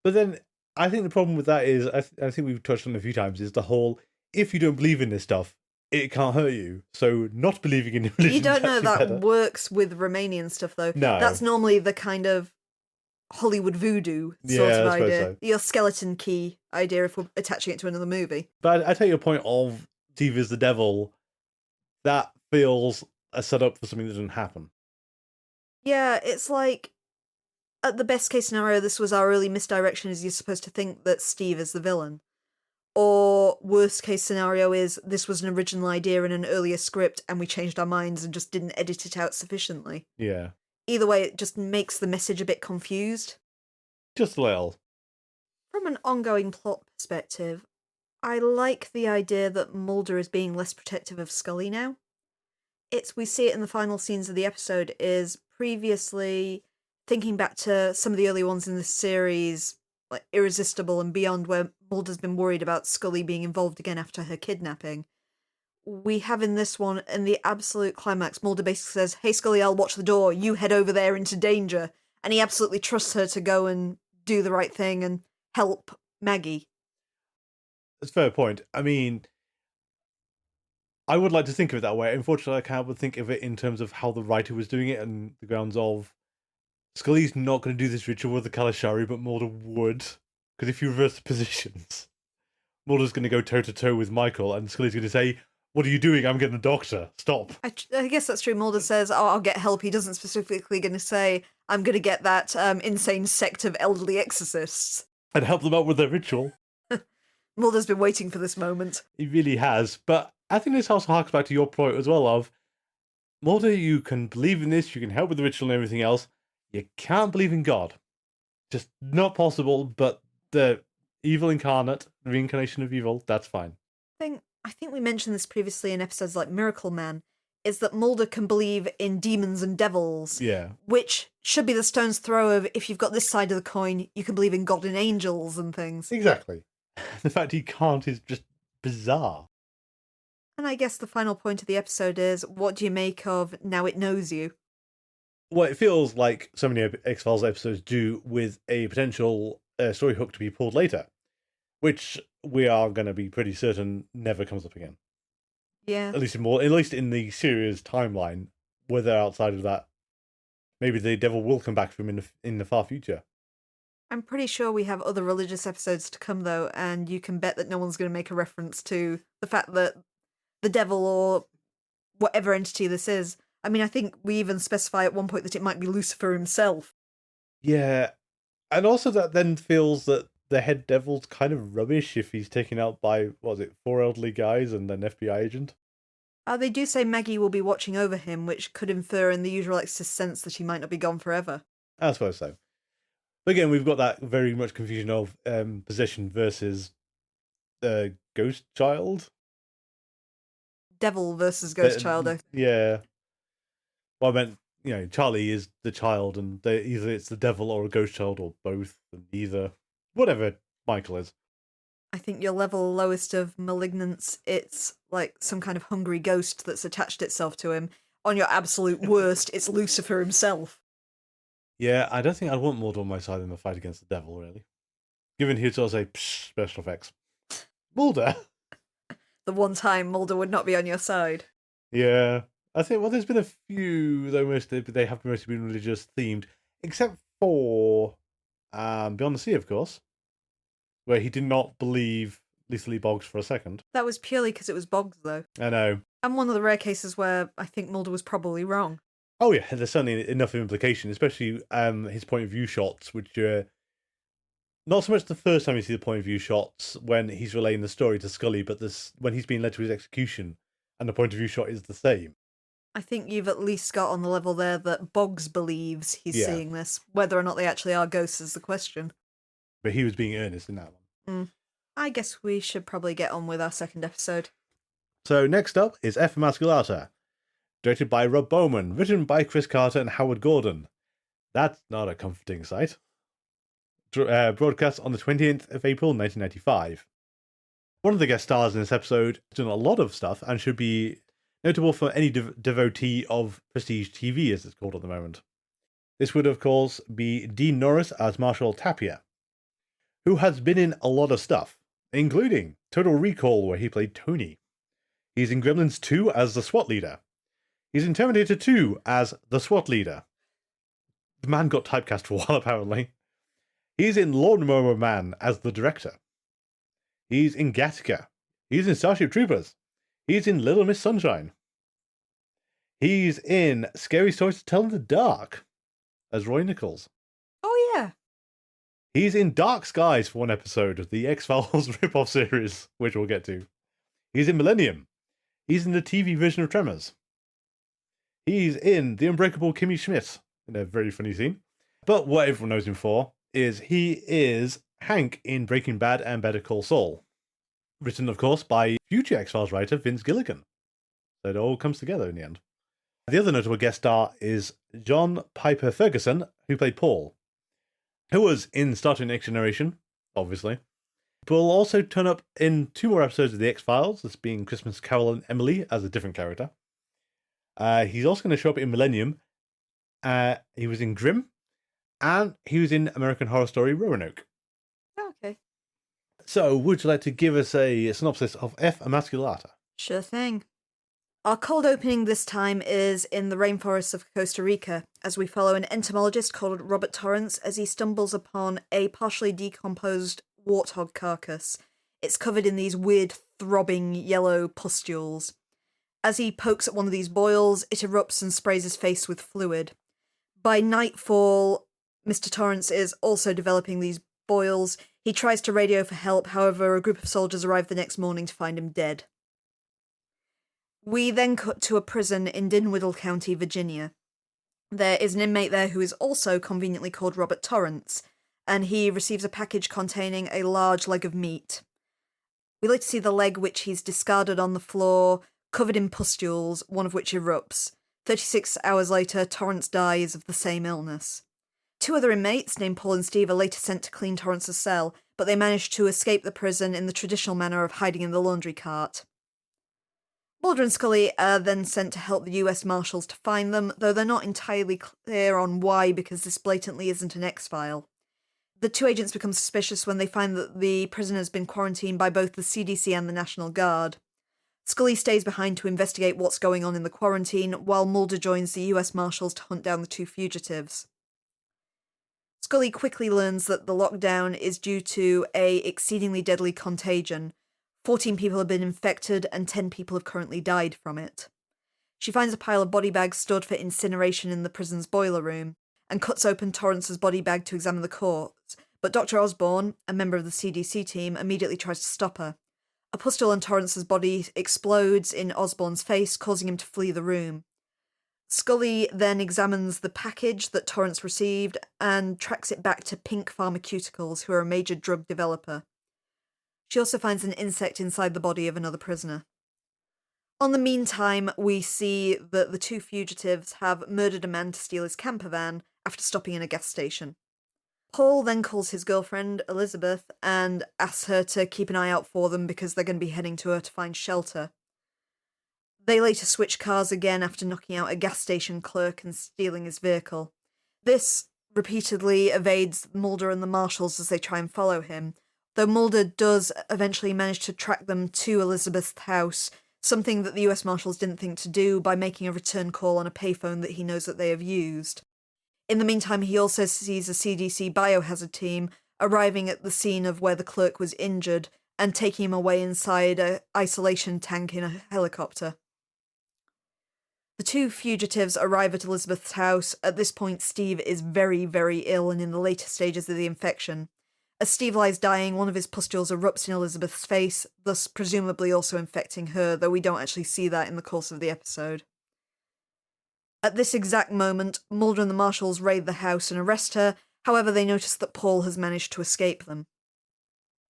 But then, I think the problem with that is, I think we've touched on it a few times, is the whole, if you don't believe in this stuff, it can't hurt you. So not believing in religion. You don't know that better. works with Romanian stuff, though. No. That's normally the kind of Hollywood voodoo sort of idea. So. Your skeleton key idea if we're attaching it to another movie. But I take your point of Steve is the devil. That feels a setup for something that doesn't happen. Yeah, it's like, at the best case scenario, this was our early misdirection, is you're supposed to think that Steve is the villain. Or worst case scenario is this was an original idea in an earlier script and we changed our minds and just didn't edit it out sufficiently. Yeah. Either way, it just makes the message a bit confused. Just a little. From an ongoing plot perspective, I like the idea that Mulder is being less protective of Scully now. We see it in the final scenes of the episode, is previously, thinking back to some of the early ones in the series, like Irresistible and Beyond, where Mulder's been worried about Scully being involved again after her kidnapping. We have in this one, in the absolute climax, Mulder basically says, "Hey Scully, I'll watch the door, you head over there into danger." And he absolutely trusts her to go and do the right thing and help Maggie. That's a fair point. I mean, I would like to think of it that way. Unfortunately, I can't think of it in terms of how the writer was doing it and the grounds of Scully's not going to do this ritual with the Calusari, but Mulder would. Because if you reverse the positions, Mulder's going to go toe-to-toe with Michael, and Scully's going to say, What are you doing? I'm getting a doctor. Stop. I guess that's true. Mulder says, "Oh, I'll get help." He doesn't specifically going to say, "I'm going to get that insane sect of elderly exorcists." And help them out with their ritual. Mulder's been waiting for this moment. He really has. But I think this also harks back to your point as well of, Mulder, you can believe in this, you can help with the ritual and everything else. You can't believe in God. Just not possible, but the evil incarnate, reincarnation of evil, that's fine. I think we mentioned this previously in episodes like Miracle Man, is that Mulder can believe in demons and devils. Yeah. Which should be the stone's throw of, if you've got this side of the coin, you can believe in God and angels and things. Exactly. The fact he can't is just bizarre. And I guess the final point of the episode is, what do you make of Now It Knows You? Well, it feels like so many X-Files episodes do, with a potential story hook to be pulled later, which we are going to be pretty certain never comes up again. Yeah. At least in the series timeline. Whether outside of that, maybe the devil will come back from in the far future. I'm pretty sure we have other religious episodes to come, though, and you can bet that no one's going to make a reference to the fact that the devil or whatever entity this is. I mean, I think we even specify at one point that it might be Lucifer himself. Yeah, and also that then feels that the head devil's kind of rubbish if he's taken out by, 4 elderly guys and an FBI agent. They do say Maggie will be watching over him, which could infer in the usual Exorcist sense that he might not be gone forever. I suppose so. But again, we've got that very much confusion of possession versus ghost child. Devil versus ghost child, I think. Yeah. Well, I meant, Charlie is the child, and either it's the devil or a ghost child, or both, and either. Whatever Michael is. I think your level lowest of malignance, it's like some kind of hungry ghost that's attached itself to him. On your absolute worst, it's Lucifer himself. Yeah, I don't think I'd want Mulder on my side in the fight against the devil, really. Given he'd sort of say, special effects. Mulder? The one time Mulder would not be on your side. Yeah. I think, there's been a few, though they have mostly been religious themed, except for Beyond the Sea, of course, where he did not believe Lethally Boggs for a second. That was purely because it was Boggs, though. I know. And one of the rare cases where I think Mulder was probably wrong. Oh yeah, there's certainly enough implication, especially his point of view shots, which are not so much the first time you see the point of view shots when he's relaying the story to Scully, but when he's being led to his execution, and the point of view shot is the same. I think you've at least got on the level there that Boggs believes he's seeing this. Whether or not they actually are ghosts is the question. But he was being earnest in that one. I guess we should probably get on with our second episode. So next up is Emasculata, directed by Rob Bowman, written by Chris Carter and Howard Gordon. That's not a comforting sight. Broadcast on the 20th of April 1995. One of the guest stars in this episode has done a lot of stuff and should be notable for any devotee of prestige TV, as it's called at the moment. This would, of course, be Dean Norris as Marshall Tapia, who has been in a lot of stuff, including Total Recall, where he played Tony. He's in Gremlins 2 as the SWAT leader. He's in Terminator 2 as the SWAT leader. The man got typecast for a while, apparently. He's in Lawnmower Man as the director. He's in Gattaca. He's in Starship Troopers. He's in Little Miss Sunshine. He's in Scary Stories to Tell in the Dark as Roy Nichols. Oh, yeah. He's in Dark Skies for one episode of the X-Files rip-off series, which we'll get to. He's in Millennium. He's in the TV version of Tremors. He's in The Unbreakable Kimmy Schmidt in a very funny scene. But what everyone knows him for is he is Hank in Breaking Bad and Better Call Saul. Written, of course, by future X-Files writer Vince Gilligan. So it all comes together in the end. The other notable guest star is John Piper Ferguson, who played Paul, who was in Star Trek Next Generation, obviously. But will also turn up in 2 more episodes of The X-Files, this being Christmas Carol and Emily as a different character. He's also going to show up in Millennium. He was in Grimm, and he was in American Horror Story Roanoke. Oh, okay. So, would you like to give us a synopsis of Emasculata? Sure thing. Our cold opening this time is in the rainforests of Costa Rica, as we follow an entomologist called Robert Torrance as he stumbles upon a partially decomposed warthog carcass. It's covered in these weird throbbing yellow pustules. As he pokes at one of these boils, it erupts and sprays his face with fluid. By nightfall, Mr. Torrance is also developing these boils. He tries to radio for help, however, a group of soldiers arrive the next morning to find him dead. We then cut to a prison in Dinwiddle County, Virginia. There is an inmate there who is also conveniently called Robert Torrance, and he receives a package containing a large leg of meat. We later see the leg which he's discarded on the floor, covered in pustules, one of which erupts. 36 hours later, Torrance dies of the same illness. 2 other inmates, named Paul and Steve, are later sent to clean Torrance's cell, but they manage to escape the prison in the traditional manner of hiding in the laundry cart. Mulder and Scully are then sent to help the US Marshals to find them, though they're not entirely clear on why, because this blatantly isn't an X-file. The 2 agents become suspicious when they find that the prison has been quarantined by both the CDC and the National Guard. Scully stays behind to investigate what's going on in the quarantine, while Mulder joins the US Marshals to hunt down the 2 fugitives. Scully quickly learns that the lockdown is due to a exceedingly deadly contagion. 14 people have been infected and 10 people have currently died from it. She finds a pile of body bags stored for incineration in the prison's boiler room, and cuts open Torrance's body bag to examine the corpse, but Dr. Osborne, a member of the CDC team, immediately tries to stop her. A pustule on Torrance's body explodes in Osborne's face, causing him to flee the room. Scully then examines the package that Torrance received and tracks it back to Pink Pharmaceuticals, who are a major drug developer. She also finds an insect inside the body of another prisoner. On the meantime, we see that the 2 fugitives have murdered a man to steal his camper van after stopping in a gas station. Paul then calls his girlfriend, Elizabeth, and asks her to keep an eye out for them because they're going to be heading to her to find shelter. They later switch cars again after knocking out a gas station clerk and stealing his vehicle. This repeatedly evades Mulder and the Marshals as they try and follow him, though Mulder does eventually manage to track them to Elizabeth's house, something that the US Marshals didn't think to do by making a return call on a payphone that he knows that they have used. In the meantime, he also sees a CDC biohazard team arriving at the scene of where the clerk was injured and taking him away inside an isolation tank in a helicopter. The 2 fugitives arrive at Elizabeth's house. At this point, Steve is very, very ill and in the later stages of the infection. As Steve lies dying, one of his pustules erupts in Elizabeth's face, thus presumably also infecting her, though we don't actually see that in the course of the episode. At this exact moment, Mulder and the Marshals raid the house and arrest her, however they notice that Paul has managed to escape them.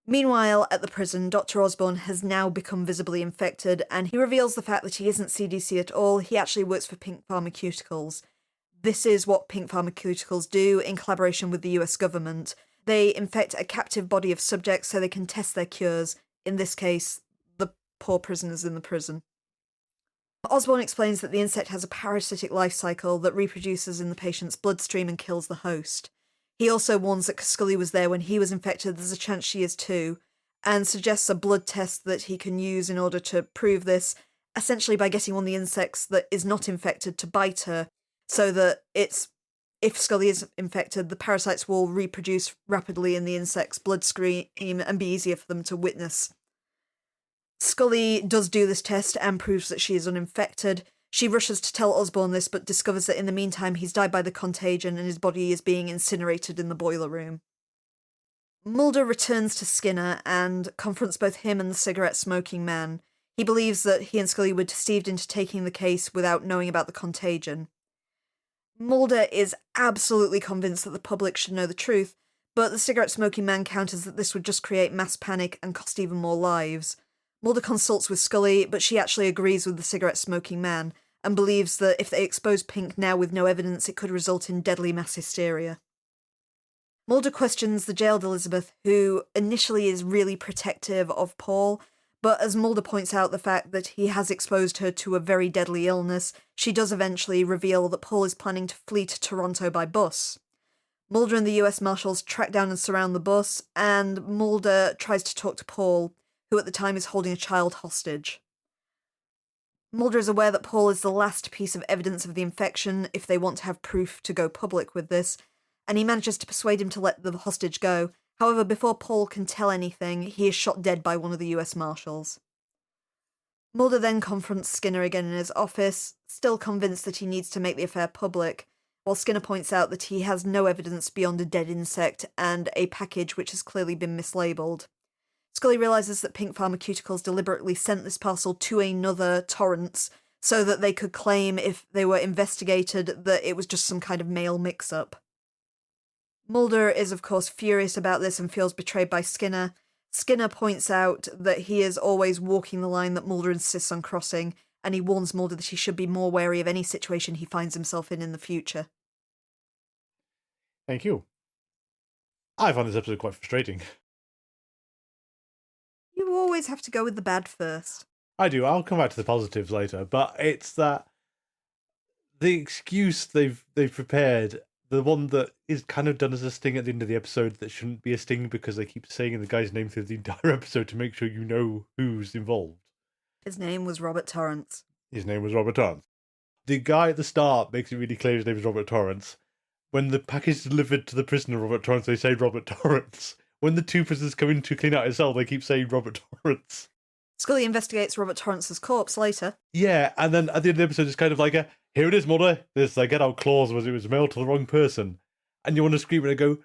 Meanwhile, at the prison, Dr. Osborne has now become visibly infected, and he reveals the fact that he isn't CDC at all, he actually works for Pink Pharmaceuticals. This is what Pink Pharmaceuticals do in collaboration with the US government. They infect a captive body of subjects so they can test their cures, in this case, the poor prisoners in the prison. Osborne explains that the insect has a parasitic life cycle that reproduces in the patient's bloodstream and kills the host. He also warns that Scully was there when he was infected, there's a chance she is too, and suggests a blood test that he can use in order to prove this, essentially by getting one of the insects that is not infected to bite her, so that if Scully is infected, the parasites will reproduce rapidly in the insect's bloodstream and be easier for them to witness. Scully does do this test and proves that she is uninfected. She rushes to tell Osborne this, but discovers that in the meantime he's died by the contagion and his body is being incinerated in the boiler room. Mulder returns to Skinner and confronts both him and the cigarette-smoking man. He believes that he and Scully were deceived into taking the case without knowing about the contagion. Mulder is absolutely convinced that the public should know the truth, but the cigarette-smoking man counters that this would just create mass panic and cost even more lives. Mulder consults with Scully, but she actually agrees with the cigarette-smoking man, and believes that if they expose Pink now with no evidence, it could result in deadly mass hysteria. Mulder questions the jailed Elizabeth, who initially is really protective of Paul, but as Mulder points out the fact that he has exposed her to a very deadly illness, she does eventually reveal that Paul is planning to flee to Toronto by bus. Mulder and the US Marshals track down and surround the bus, and Mulder tries to talk to Paul, who at the time is holding a child hostage. Mulder is aware that Paul is the last piece of evidence of the infection if they want to have proof to go public with this, and he manages to persuade him to let the hostage go. However, before Paul can tell anything, he is shot dead by one of the US Marshals. Mulder then confronts Skinner again in his office, still convinced that he needs to make the affair public, while Skinner points out that he has no evidence beyond a dead insect and a package which has clearly been mislabeled. Scully realises that Pink Pharmaceuticals deliberately sent this parcel to another Torrance so that they could claim, if they were investigated, that it was just some kind of mail mix-up. Mulder is, of course, furious about this and feels betrayed by Skinner. Skinner points out that he is always walking the line that Mulder insists on crossing, and he warns Mulder that he should be more wary of any situation he finds himself in the future. Thank you. I found this episode quite frustrating. You always have to go with the bad first. I do. I'll come back to the positives later, but it's that the excuse they've prepared, the one that is kind of done as a sting at the end of the episode that shouldn't be a sting because they keep saying the guy's name through the entire episode to make sure you know who's involved. His name was Robert Torrance. His name was Robert Torrance. The guy at the start makes it really clear his name is Robert Torrance. When the package is delivered to the prisoner, Robert Torrance, they say Robert Torrance. When the two prisoners come in to clean out his cell, they keep saying Robert Torrance. Scully investigates Robert Torrance's corpse later. Yeah, and then at the end of the episode, it's kind of like here it is, Mulder. This get out clause was it was mailed to the wrong person. And you want to scream and go,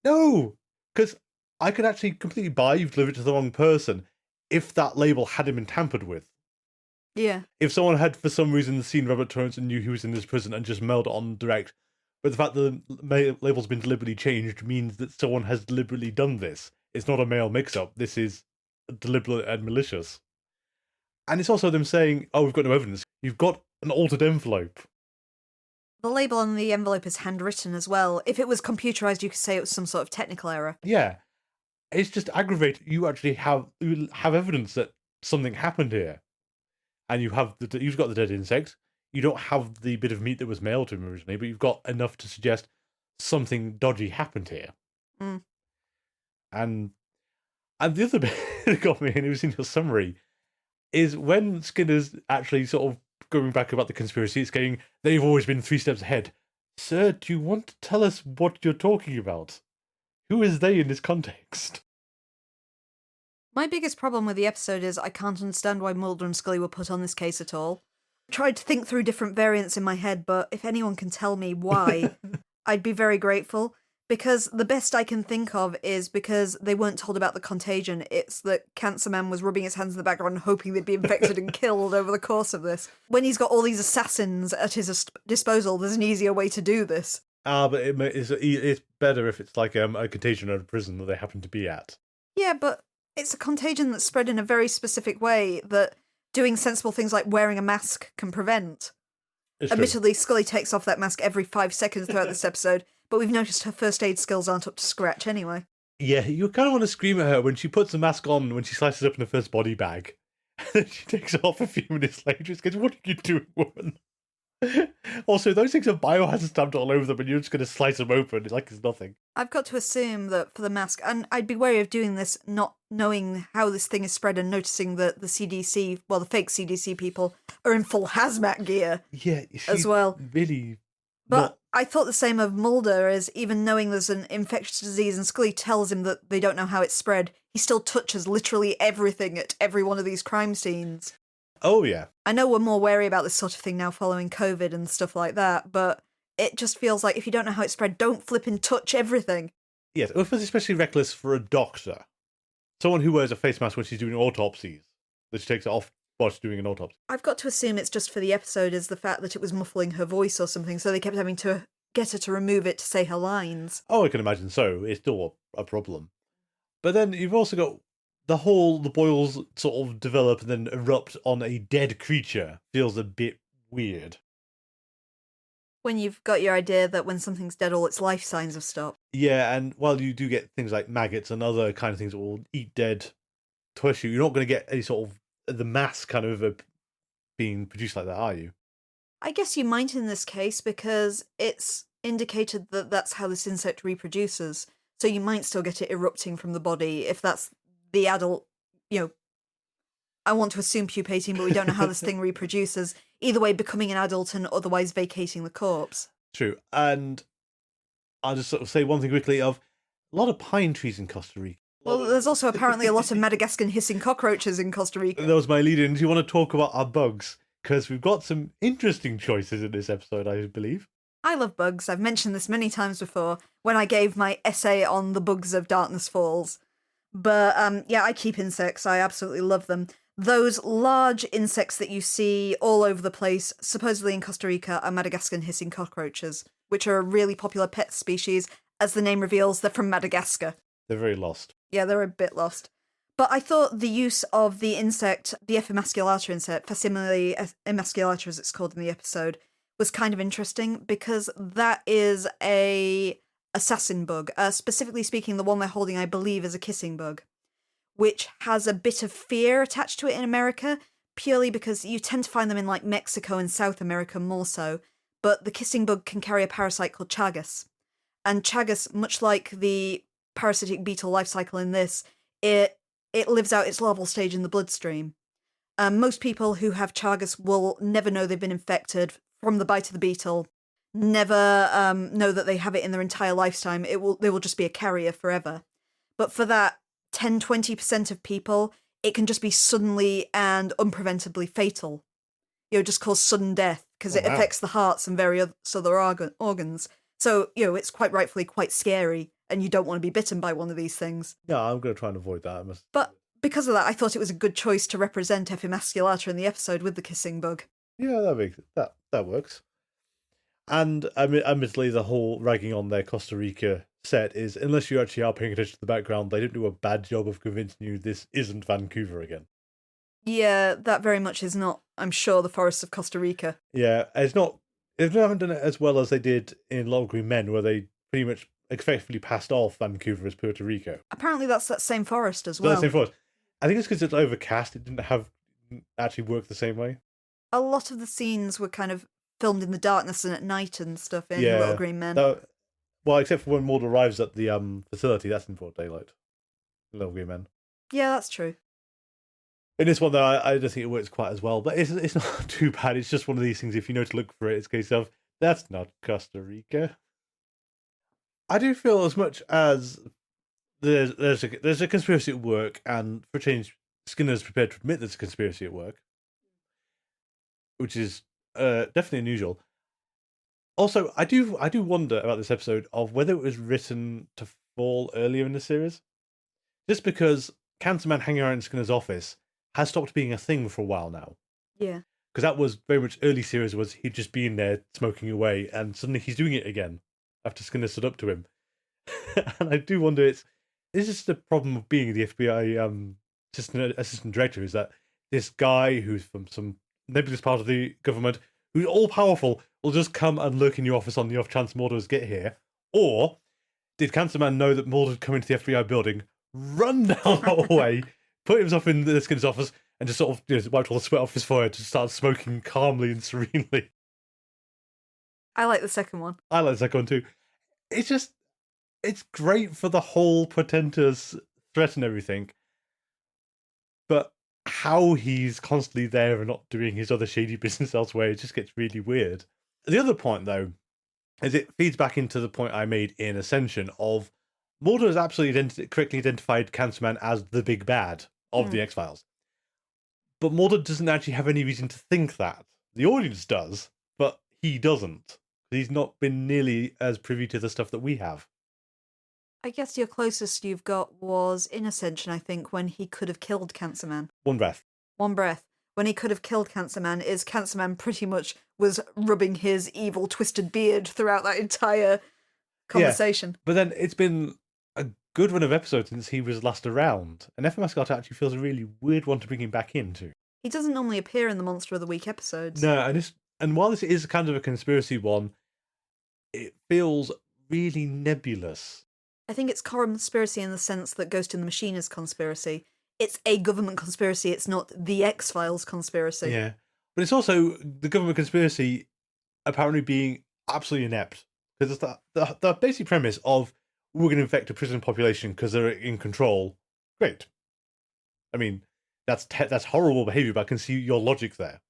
no! Because I could actually completely buy you've delivered it to the wrong person if that label hadn't been tampered with. Yeah. If someone had, for some reason, seen Robert Torrance and knew he was in this prison and just mailed it on direct, but the fact that the label's been deliberately changed means that someone has deliberately done this. It's not a mail mix-up. This is deliberate and malicious. And it's also them saying, oh, we've got no evidence. You've got an altered envelope. The label on the envelope is handwritten as well. If it was computerized, you could say it was some sort of technical error. Yeah. It's just aggravating. You actually have evidence that something happened here. And you've got the dead insect. You don't have the bit of meat that was mailed to him originally, but you've got enough to suggest something dodgy happened here. Mm. And the other bit that got me, and it was in your summary, is when Skinner's actually sort of going back about the conspiracy, it's going, they've always been 3 steps ahead. Sir, do you want to tell us what you're talking about? Who is they in this context? My biggest problem with the episode is I can't understand why Mulder and Scully were put on this case at all. I tried to think through different variants in my head, but if anyone can tell me why, I'd be very grateful. Because the best I can think of is because they weren't told about the contagion. It's that Cancer Man was rubbing his hands in the background hoping they'd be infected and killed over the course of this. When he's got all these assassins at his disposal, there's an easier way to do this. But it's better if it's like a contagion at a prison that they happen to be at. Yeah, but it's a contagion that's spread in a very specific way that doing sensible things like wearing a mask can prevent. Admittedly, Scully takes off that mask every 5 seconds throughout this episode, but we've noticed her first aid skills aren't up to scratch anyway. Yeah, you kind of want to scream at her when she puts the mask on when she slices up in the first body bag. And then she takes it off a few minutes later. She goes, what are you doing, woman? Also, those things have biohazard stamped all over them and you're just going to slice them open like it's nothing. I've got to assume that for the mask, and I'd be wary of doing this not knowing how this thing is spread and noticing that the CDC, well, the fake CDC people, are in full hazmat gear as well. Really. But I thought the same of Mulder, as even knowing there's an infectious disease and Scully tells him that they don't know how it's spread, he still touches literally everything at every one of these crime scenes. Oh, yeah. I know we're more wary about this sort of thing now following COVID and stuff like that, but it just feels like if you don't know how it's spread, don't flip and touch everything. Yes, it was especially reckless for a doctor. Someone who wears a face mask when she's doing autopsies, that she takes it off while she's doing an autopsy. I've got to assume it's just for the episode, is the fact that it was muffling her voice or something, so they kept having to get her to remove it to say her lines. Oh, I can imagine so. It's still a problem. But then you've also got the boils sort of develop and then erupt on a dead creature feels a bit weird. When you've got your idea that when something's dead, all its life signs have stopped. Yeah, and while you do get things like maggots and other kind of things that will eat dead tissue, you're not going to get any sort of the mass kind of being produced like that, are you? I guess you might in this case because it's indicated that that's how this insect reproduces. So you might still get it erupting from the body if that's the adult, I want to assume pupating, but we don't know how this thing reproduces. Either way, becoming an adult and otherwise vacating the corpse. True. And I'll just sort of say one thing quickly of a lot of pine trees in Costa Rica. Well, there's also apparently a lot of Madagascan hissing cockroaches in Costa Rica. That was my lead-in. Do you want to talk about our bugs? Because we've got some interesting choices in this episode, I believe. I love bugs. I've mentioned this many times before when I gave my essay on the bugs of Darkness Falls. But yeah, I keep insects. I absolutely love them. Those large insects that you see all over the place, supposedly in Costa Rica, are Madagascan hissing cockroaches, which are a really popular pet species. As the name reveals, they're from Madagascar. They're very lost. Yeah, they're a bit lost. But I thought the use of the insect, the Emasculata insect, facsimile Emasculata as it's called in the episode, was kind of interesting because that is a assassin bug. Specifically speaking, the one they're holding, I believe, is a kissing bug, which has a bit of fear attached to it in America, purely because you tend to find them in like Mexico and South America more so. But the kissing bug can carry a parasite called Chagas. And Chagas, much like the parasitic beetle life cycle in this, it lives out its larval stage in the bloodstream. Most people who have Chagas will never know they've been infected from the bite of the beetle, never know that they have it in their entire lifetime. They will just be a carrier forever. But for that 10-20% of people, it can just be suddenly and unpreventably fatal. Just cause sudden death because it affects the hearts and various other organs. So, it's quite rightfully quite scary, and you don't want to be bitten by one of these things. Yeah, I'm going to try and avoid that. But because of that, I thought it was a good choice to represent Emasculata in the episode with the kissing bug. Yeah, that works. And admittedly, the whole ragging on their Costa Rica set is, unless you actually are paying attention to the background, they didn't do a bad job of convincing you this isn't Vancouver again. Yeah, that very much is not, I'm sure, the forests of Costa Rica. Yeah, it's not. They haven't done it as well as they did in Little Green Men, where they pretty much effectively passed off Vancouver as Puerto Rico. Apparently that's that same forest as well. That same forest. I think it's because it's overcast. It didn't actually work the same way. A lot of the scenes were kind of filmed in the darkness and at night and stuff in Little Green Men. Well, except for when Mulder arrives at the facility, that's in broad daylight. Little Green Men. Yeah, that's true. In this one, though, I don't think it works quite as well, but it's not too bad. It's just one of these things, if you know to look for it, it's a case of, that's not Costa Rica. I do feel as much as there's a conspiracy at work, and for a change, Skinner's prepared to admit there's a conspiracy at work, which is definitely unusual. Also, I do wonder about this episode of whether it was written to fall earlier in the series. Just because Cancer Man hanging around in Skinner's office has stopped being a thing for a while now. Yeah. Because that was very much early series, was he'd just be in there smoking away, and suddenly he's doing it again after Skinner stood up to him. And I do wonder, this is the problem of being the FBI assistant director, is that this guy who's from some nebulous part of the government, who's all-powerful, will just come and lurk in your office on the off chance Mulder's get here. Or did Cancer Man know that Mulder'd come into the FBI building, run down the hallway, put himself in the Skinner's office, and just sort of wiped all the sweat off his forehead to start smoking calmly and serenely? I like the second one. I like the second one too. It's great for the whole portentous threat and everything, but how he's constantly there and not doing his other shady business elsewhere, it just gets really weird. The other point, though, is it feeds back into the point I made in Ascension of Mulder has absolutely correctly identified Cancer Man as the big bad of the X-Files. But Mulder doesn't actually have any reason to think that. The audience does, but he doesn't. He's not been nearly as privy to the stuff that we have. I guess your closest you've got was in Ascension, I think, when he could have killed Cancer Man. One breath. One breath. When he could have killed Cancer Man, Cancer Man pretty much was rubbing his evil, twisted beard throughout that entire conversation. Yeah, but then it's been a good run of episodes since he was last around, and Emasculata actually feels a really weird one to bring him back into. He doesn't normally appear in the Monster of the Week episodes. No, and while this is kind of a conspiracy one, it feels really nebulous. I think it's conspiracy in the sense that Ghost in the Machine is conspiracy. It's a government conspiracy, it's not the X-Files conspiracy. Yeah, but it's also the government conspiracy apparently being absolutely inept. Because it's the basic premise of, we're going to infect a prison population because they're in control. Great. I mean, that's horrible behaviour, but I can see your logic there.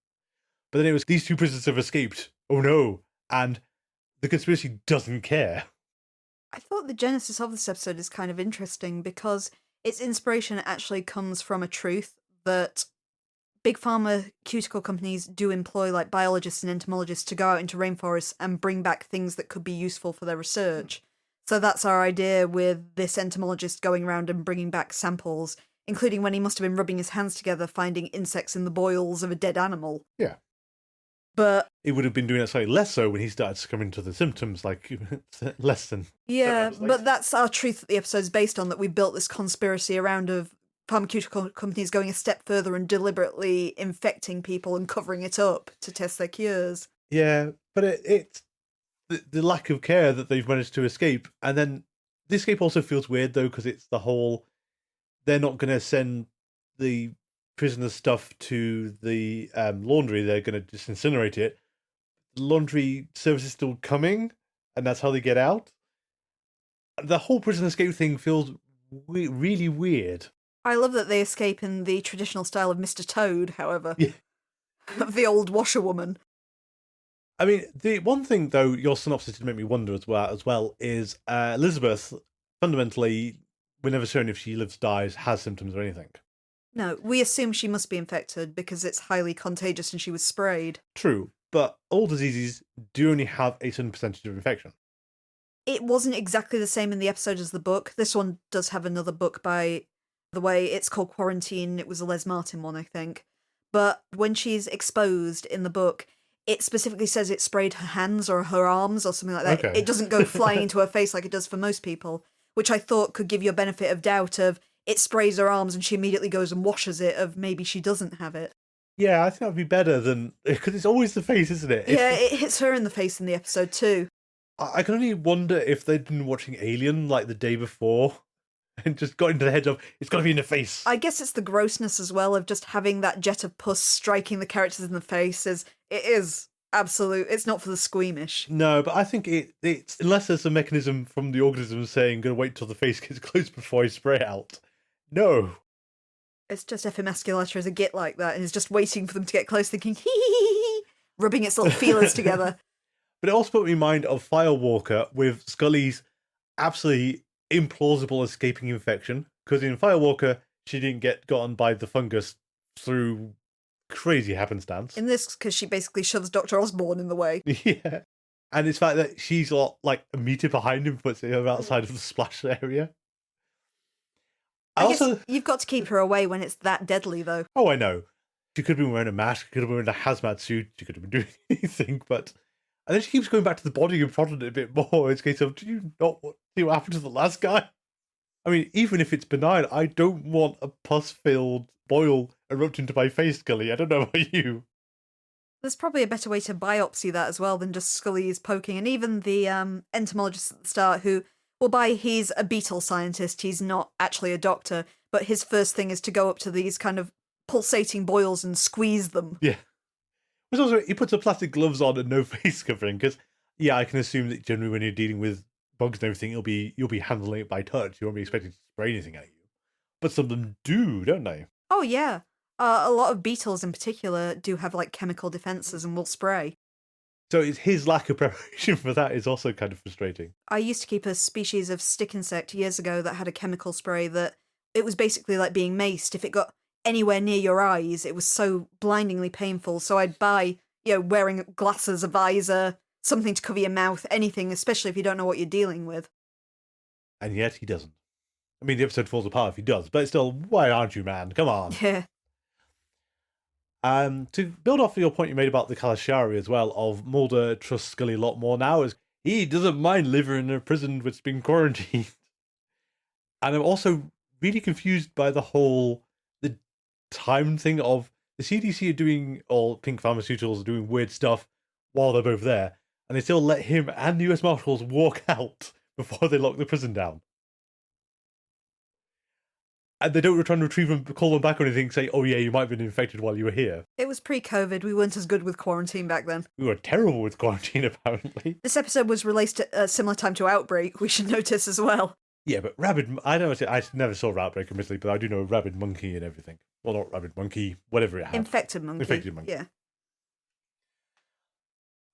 But then it was, these two prisoners have escaped. Oh no. And the conspiracy doesn't care. I thought the genesis of this episode is kind of interesting because its inspiration actually comes from a truth that big pharmaceutical companies do employ like biologists and entomologists to go out into rainforests and bring back things that could be useful for their research. So that's our idea with this entomologist going around and bringing back samples, including when he must have been rubbing his hands together finding insects in the boils of a dead animal. Yeah. But it would have been doing it slightly less so when he started succumbing to the symptoms, like less than. yeah, but that's our truth that the episode's based on, that we built this conspiracy around of pharmaceutical companies going a step further and deliberately infecting people and covering it up to test their cures. Yeah, but it's the lack of care that they've managed to escape. And then the escape also feels weird, though, because it's the whole, they're not going to send the prisoner stuff to the laundry, they're going to just incinerate it. The laundry service is still coming, and that's how they get out. The whole prison escape thing feels really weird. I love that they escape in the traditional style of Mr. Toad, however. Yeah. Of the old washerwoman. I mean, the one thing, though, your synopsis did make me wonder as well is Elizabeth, fundamentally, we're never shown if she lives, dies, has symptoms or anything. No, we assume she must be infected because it's highly contagious and she was sprayed. True, but all diseases do only have a certain percentage of infection. It wasn't exactly the same in the episode as the book. This one does have another book by the way. It's called Quarantine. It was a Les Martin one, I think. But when she's exposed in the book, it specifically says it sprayed her hands or her arms or something like that. Okay. It doesn't go flying into her face like it does for most people, which I thought could give you a benefit of doubt of it sprays her arms and she immediately goes and washes it, of maybe she doesn't have it. Yeah, I think that would be better than... Because it's always the face, isn't it? Yeah, it hits her in the face in the episode too. I can only wonder if they'd been watching Alien like the day before and just got into the head of, it's got to be in the face. I guess it's the grossness as well of just having that jet of pus striking the characters in the face. It is absolute. It's not for the squeamish. No, but I think it's unless there's a mechanism from the organism saying, going to wait till the face gets close before I spray out. No. It's just if Emasculata is a git like that and is just waiting for them to get close, thinking, hee hee hee hee, rubbing its little feelers together. But it also put me in mind of Firewalker with Scully's absolutely implausible escaping infection. Because in Firewalker, she didn't get gotten by the fungus through crazy happenstance. In this, because she basically shoves Dr. Osborne in the way. Yeah. And it's the fact that she's like a meter behind him, puts her outside of the splash area. I guess you've got to keep her away when it's that deadly, though. Oh, I know. She could have been wearing a mask, she could have been wearing a hazmat suit, she could have been doing anything, but... And then she keeps going back to the body and prodding it a bit more. It's a case of, do you not see what happened to the last guy? I mean, even if it's benign, I don't want a pus-filled boil erupt into my face, Scully. I don't know about you. There's probably a better way to biopsy that as well than just Scully's poking. And even the entomologist at the start who... Well, he's a beetle scientist, he's not actually a doctor, but his first thing is to go up to these kind of pulsating boils and squeeze them. Yeah. But also, he puts the plastic gloves on and no face covering, because, yeah, I can assume that generally when you're dealing with bugs and everything, you'll be handling it by touch. You won't be expecting to spray anything at you. But some of them do, don't they? Oh, yeah. A lot of beetles in particular do have, like, chemical defences and will spray. So it's his lack of preparation for that is also kind of frustrating. I used to keep a species of stick insect years ago that had a chemical spray that it was basically like being maced. If it got anywhere near your eyes, it was so blindingly painful. So I'd buy, wearing glasses, a visor, something to cover your mouth, anything, especially if you don't know what you're dealing with. And yet he doesn't. I mean, the episode falls apart if he does, but still, why aren't you, man? Come on. Yeah. To build off your point you made about the Calusari as well, of Mulder trusts Scully a lot more now, is he doesn't mind living in a prison which has been quarantined. And I'm also really confused by the time thing of the CDC are doing, or Pink Pharmaceuticals are doing weird stuff while they're both there, and they still let him and the US Marshals walk out before they lock the prison down. And they don't try and retrieve them, call them back or anything, say, oh yeah, you might have been infected while you were here. It was pre-COVID. We weren't as good with quarantine back then. We were terrible with quarantine, apparently. This episode was released at a similar time to Outbreak, we should notice as well. Yeah, but I never saw Outbreak, admittedly, but I do know Rabid Monkey and everything. Well, not Rabid Monkey, whatever it had. Infected monkey. Infected monkey. Yeah.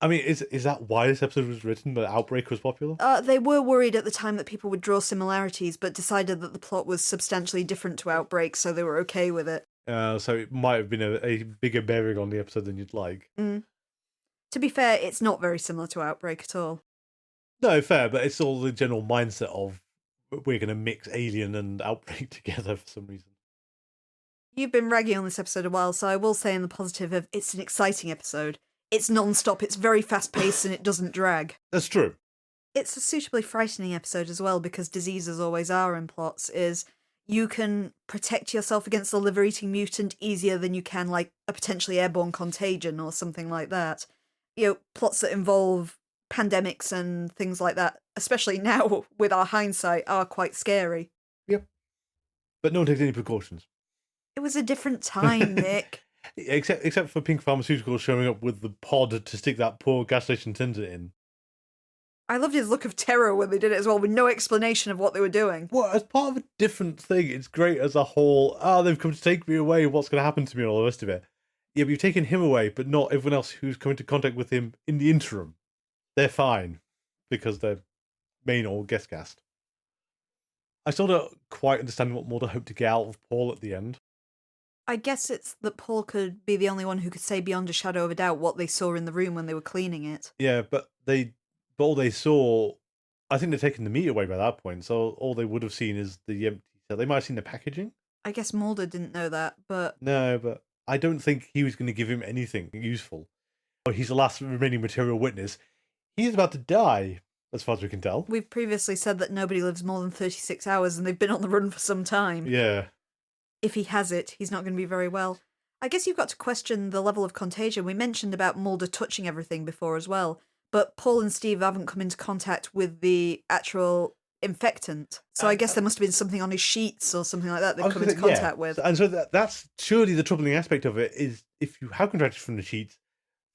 I mean, is that why this episode was written? The Outbreak was popular? They were worried at the time that people would draw similarities, but decided that the plot was substantially different to Outbreak, so they were okay with it. So it might have been a bigger bearing on the episode than you'd like. To be fair, it's not very similar to Outbreak at all. No, fair, but it's all the general mindset of we're going to mix Alien and Outbreak together for some reason. You've been ragging on this episode a while, so I will say in the positive of it's an exciting episode. It's non-stop, it's very fast-paced, and it doesn't drag. That's true. It's a suitably frightening episode as well, because diseases always are in plots, is you can protect yourself against the liver-eating mutant easier than you can, like, a potentially airborne contagion or something like that. You know, plots that involve pandemics and things like that, especially now with our hindsight, are quite scary. Yep. But no one takes any precautions. It was a different time, Nick. Except for Pink Pharmaceuticals showing up with the pod to stick that poor gas station attendant in. I loved his look of terror when they did it as well, with no explanation of what they were doing. Well, as part of a different thing, it's great as a whole, they've come to take me away, what's going to happen to me and all the rest of it. Yeah, but you've taken him away, but not everyone else who's come into contact with him in the interim. They're fine, because they're main or guest cast. I still don't quite understand what Mulder hoped to get out of Paul at the end. I guess it's that Paul could be the only one who could say beyond a shadow of a doubt what they saw in the room when they were cleaning it. Yeah, but all they saw, I think they'd taken the meat away by that point, so all they would have seen is the empty cell. They might have seen the packaging. I guess Mulder didn't know that, but... No, but I don't think he was going to give him anything useful. He's the last remaining material witness. He's about to die, as far as we can tell. We've previously said that nobody lives more than 36 hours and they've been on the run for some time. Yeah. If he has it, he's not going to be very well. I guess you've got to question the level of contagion. We mentioned about Mulder touching everything before as well, but Paul and Steve haven't come into contact with the actual infectant. So I guess there must have been something on his sheets or something like that they've come into contact with. And so that's surely the troubling aspect of it, is if you have contracted from the sheets,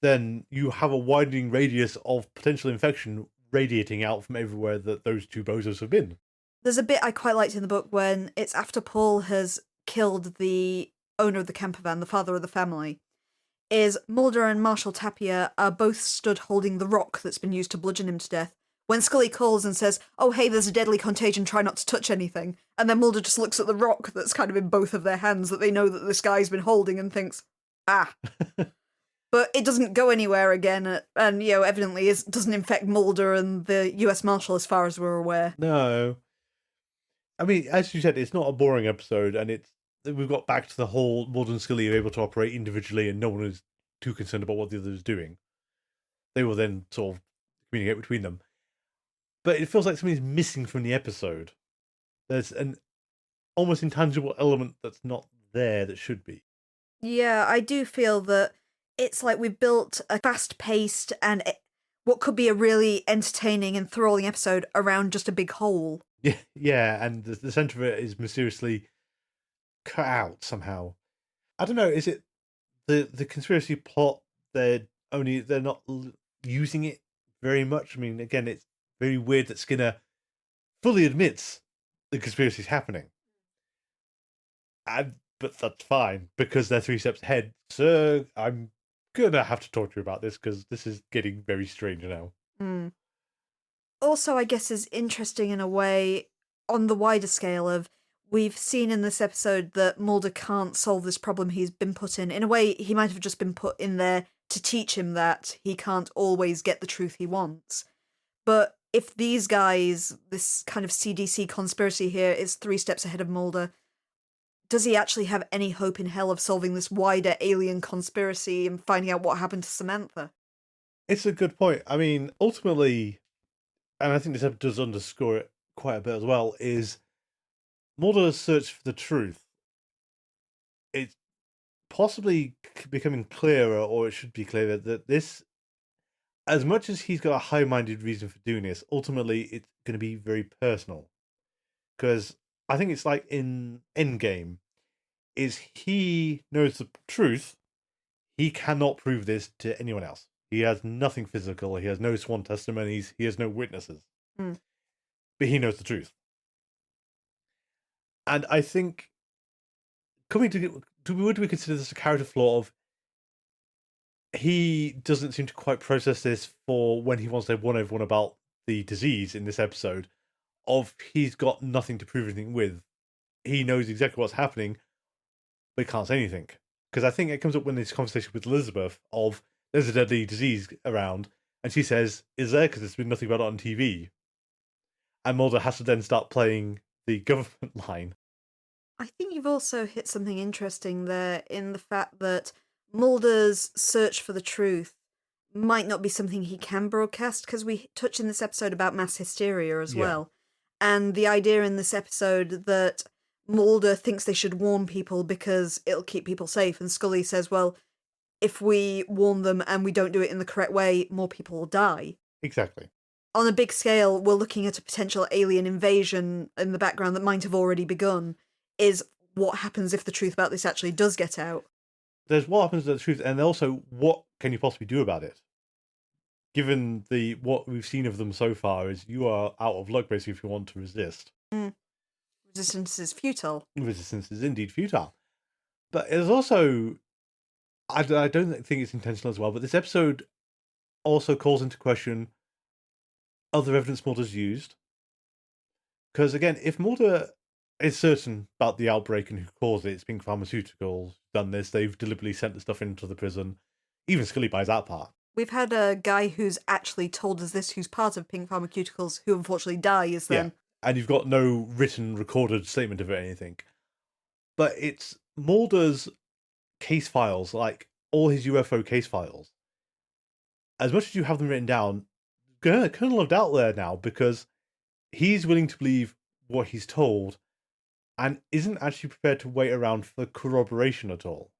then you have a widening radius of potential infection radiating out from everywhere that those two bozos have been. There's a bit I quite liked in the book when it's after Paul has killed the owner of the camper van, the father of the family, is Mulder and Marshall Tapia are both stood holding the rock that's been used to bludgeon him to death. When Scully calls and says, "Oh, hey, there's a deadly contagion, try not to touch anything," and then Mulder just looks at the rock that's kind of in both of their hands that they know that this guy's been holding and thinks, ah. But it doesn't go anywhere again, and, you know, evidently doesn't infect Mulder and the US Marshal as far as we're aware. No. I mean, as you said, it's not a boring episode, and we've got back to the whole Mulder and Scully are able to operate individually and no one is too concerned about what the other is doing. They will then sort of communicate between them. But it feels like something's missing from the episode. There's an almost intangible element that's not there that should be. Yeah, I do feel that it's like we've built a fast-paced and what could be a really entertaining, enthralling episode around just a big hole. Yeah, and the centre of it is mysteriously cut out somehow. I don't know, is it the conspiracy plot, they're not using it very much? I mean, again, it's very weird that Skinner fully admits the conspiracy is happening. But that's fine, because they're 3 steps ahead. So I'm gonna have to talk to you about this, because this is getting very strange now. Also, I guess is interesting in a way on the wider scale of, we've seen in this episode that Mulder can't solve this problem he's been put in. In a way, he might have just been put in there to teach him that he can't always get the truth he wants. But if these guys, this kind of CDC conspiracy here, is 3 steps ahead of Mulder, does he actually have any hope in hell of solving this wider alien conspiracy and finding out what happened to Samantha? It's a good point. I mean, ultimately, and I think this episode does underscore it quite a bit as well, is Mulder's search for the truth. It's possibly becoming clearer, or it should be clearer, that this, as much as he's got a high-minded reason for doing this, ultimately it's going to be very personal. Because I think it's like in Endgame, is he knows the truth, he cannot prove this to anyone else. He has nothing physical, he has no sworn testimonies, he has no witnesses. But he knows the truth. And I think, coming to would we consider this a character flaw of, he doesn't seem to quite process this for when he wants to warn everyone about the disease in this episode, of he's got nothing to prove anything with. He knows exactly what's happening, but he can't say anything. Because I think it comes up when this conversation with Elizabeth of there's a deadly disease around, and she says, is there? Because there's been nothing about it on TV. And Mulder has to then start playing the government line. I think you've also hit something interesting there in the fact that Mulder's search for the truth might not be something he can broadcast, because we touch in this episode about mass hysteria as well. And the idea in this episode that Mulder thinks they should warn people because it'll keep people safe, and Scully says, well, if we warn them and we don't do it in the correct way, more people will die. Exactly. On a big scale, we're looking at a potential alien invasion in the background that might have already begun. Is what happens if the truth about this actually does get out. There's what happens to the truth, and also what can you possibly do about it? Given what we've seen of them so far, is you are out of luck basically if you want to resist. Resistance is futile. Resistance is indeed futile. But it's also, I don't think it's intentional as well, but this episode also calls into question other evidence Mulder's used. Because again, if Mulder is certain about the outbreak and who caused it, it's Pink Pharmaceuticals done this, they've deliberately sent the stuff into the prison. Even Scully buys that part. We've had a guy who's actually told us this, who's part of Pink Pharmaceuticals, who unfortunately dies then. Yeah. And you've got no written, recorded statement of it or anything. But it's Mulder's case files, like all his UFO case files. As much as you have them written down, kernel of doubt there now, because he's willing to believe what he's told and isn't actually prepared to wait around for corroboration at all.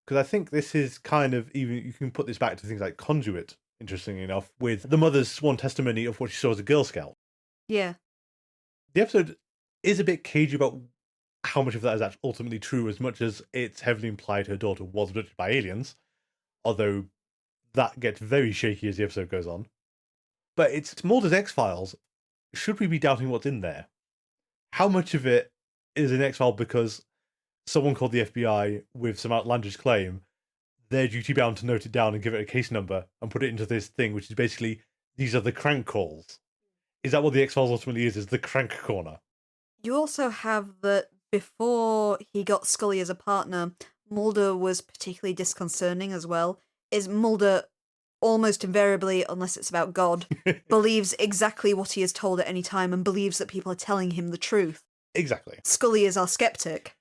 Because I think this is kind of, even you can put this back to things like Conduit, interestingly enough, with the mother's sworn testimony of what she saw as a Girl Scout. Yeah. The episode is a bit cagey about how much of that is actually ultimately true, as much as it's heavily implied her daughter was abducted by aliens, although that gets very shaky as the episode goes on. But it's Mulder's X-Files. Should we be doubting what's in there? How much of it is an X-File because someone called the FBI with some outlandish claim, they're duty-bound to note it down and give it a case number and put it into this thing, which is basically, these are the crank calls. Is that what the X-Files ultimately is the crank corner? You also have that before he got Scully as a partner, Mulder was particularly disconcerting as well. Is Mulder almost invariably, unless it's about God, believes exactly what he is told at any time and believes that people are telling him the truth. Exactly. Scully is our skeptic.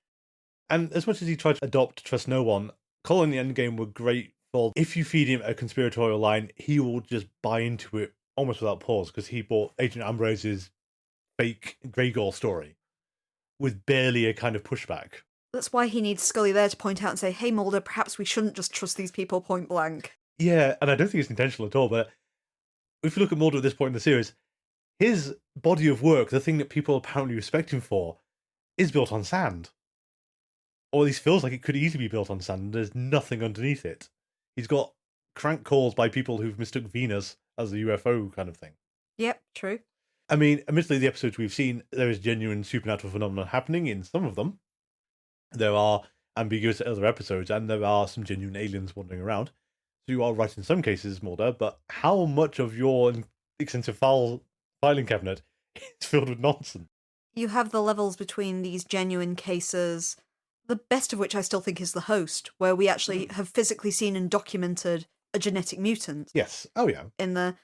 And as much as he tried to adopt Trust No One, Colin and the Endgame were great for, if you feed him a conspiratorial line, he will just buy into it almost without pause, because he bought Agent Ambrose's fake Grey story with barely a kind of pushback. That's why he needs Scully there to point out and say, hey Mulder, perhaps we shouldn't just trust these people point blank. Yeah, and I don't think it's intentional at all, but if you look at Mulder at this point in the series, his body of work, the thing that people apparently respect him for, is built on sand. Or at least feels like it could easily be built on sand. There's nothing underneath it. He's got crank calls by people who've mistook Venus as a UFO kind of thing. Yep, true. I mean, admittedly, the episodes we've seen, there is genuine supernatural phenomena happening in some of them. There are ambiguous other episodes, and there are some genuine aliens wandering around. So you are right in some cases, Mulder, but how much of your extensive filing cabinet is filled with nonsense? You have the levels between these genuine cases, the best of which I still think is the host, where we actually have physically seen and documented a genetic mutant. Yes. Oh, yeah. In there.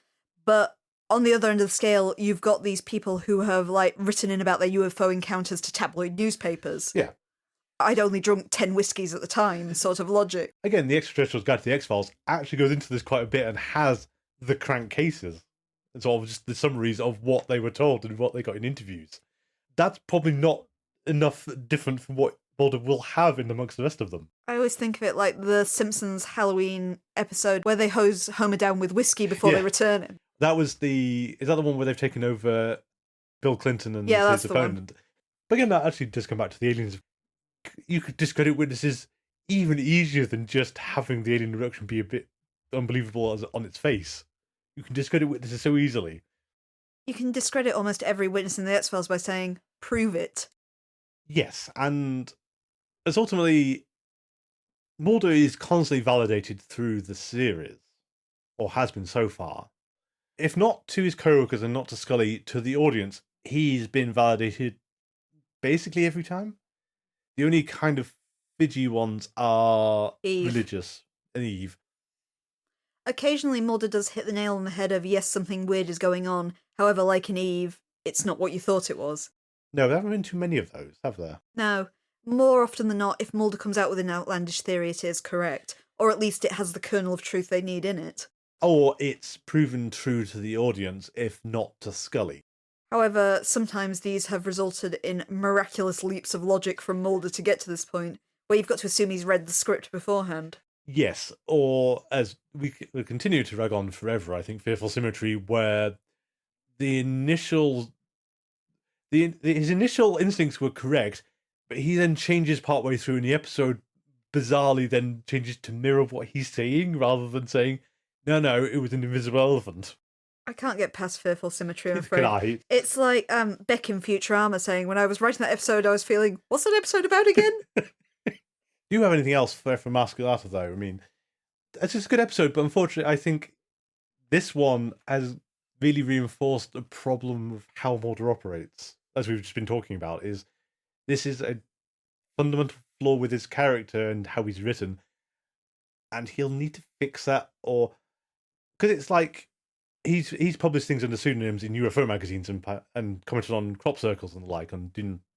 But on the other end of the scale, you've got these people who have written in about their UFO encounters to tabloid newspapers. Yeah. I'd only drunk 10 whiskies at the time, sort of logic. Again, the Extraterrestrials Guide to the X-Files actually goes into this quite a bit and has the crank cases. And sort of just the summaries of what they were told and what they got in interviews. That's probably not enough different from what Mulder will have in amongst the rest of them. I always think of it like the Simpsons Halloween episode where they hose Homer down with whiskey before they return him. That was is that the one where they've taken over Bill Clinton and his opponent? One. But again, that actually does come back to the aliens. You could discredit witnesses even easier than just having the alien abduction be a bit unbelievable on its face. You can discredit witnesses so easily. You can discredit almost every witness in the X-Files by saying, prove it. Yes, and as ultimately Mulder is constantly validated through the series, or has been so far. If not to his co-workers and not to Scully, to the audience, he's been validated basically every time. The only kind of fidgy ones are Eve. religious and Eve. Occasionally, Mulder does hit the nail on the head of, yes, something weird is going on. However, like in Eve, it's not what you thought it was. No, there haven't been too many of those, have there? No. More often than not, if Mulder comes out with an outlandish theory, it is correct. Or at least it has the kernel of truth they need in it. Or it's proven true to the audience, if not to Scully. However, sometimes these have resulted in miraculous leaps of logic from Mulder to get to this point, where you've got to assume he's read the script beforehand. Yes, or as we continue to rag on forever, I think Fearful Symmetry, where his initial instincts were correct, but he then changes partway through in the episode, bizarrely then changes to mirror what he's saying, rather than saying, no, it was an invisible elephant. I can't get past Fearful Symmetry, I'm afraid. Can I? It's like Beck in Futurama saying, when I was writing that episode, I was feeling, what's that episode about again? Do you have anything else for Emasculata, though? I mean, it's just a good episode, but unfortunately, I think this one has really reinforced the problem of how Mulder operates, as we've just been talking about. This is a fundamental flaw with his character and how he's written, and he'll need to fix that, or because it's like he's published things under pseudonyms in UFO magazines and commented on crop circles and the like, and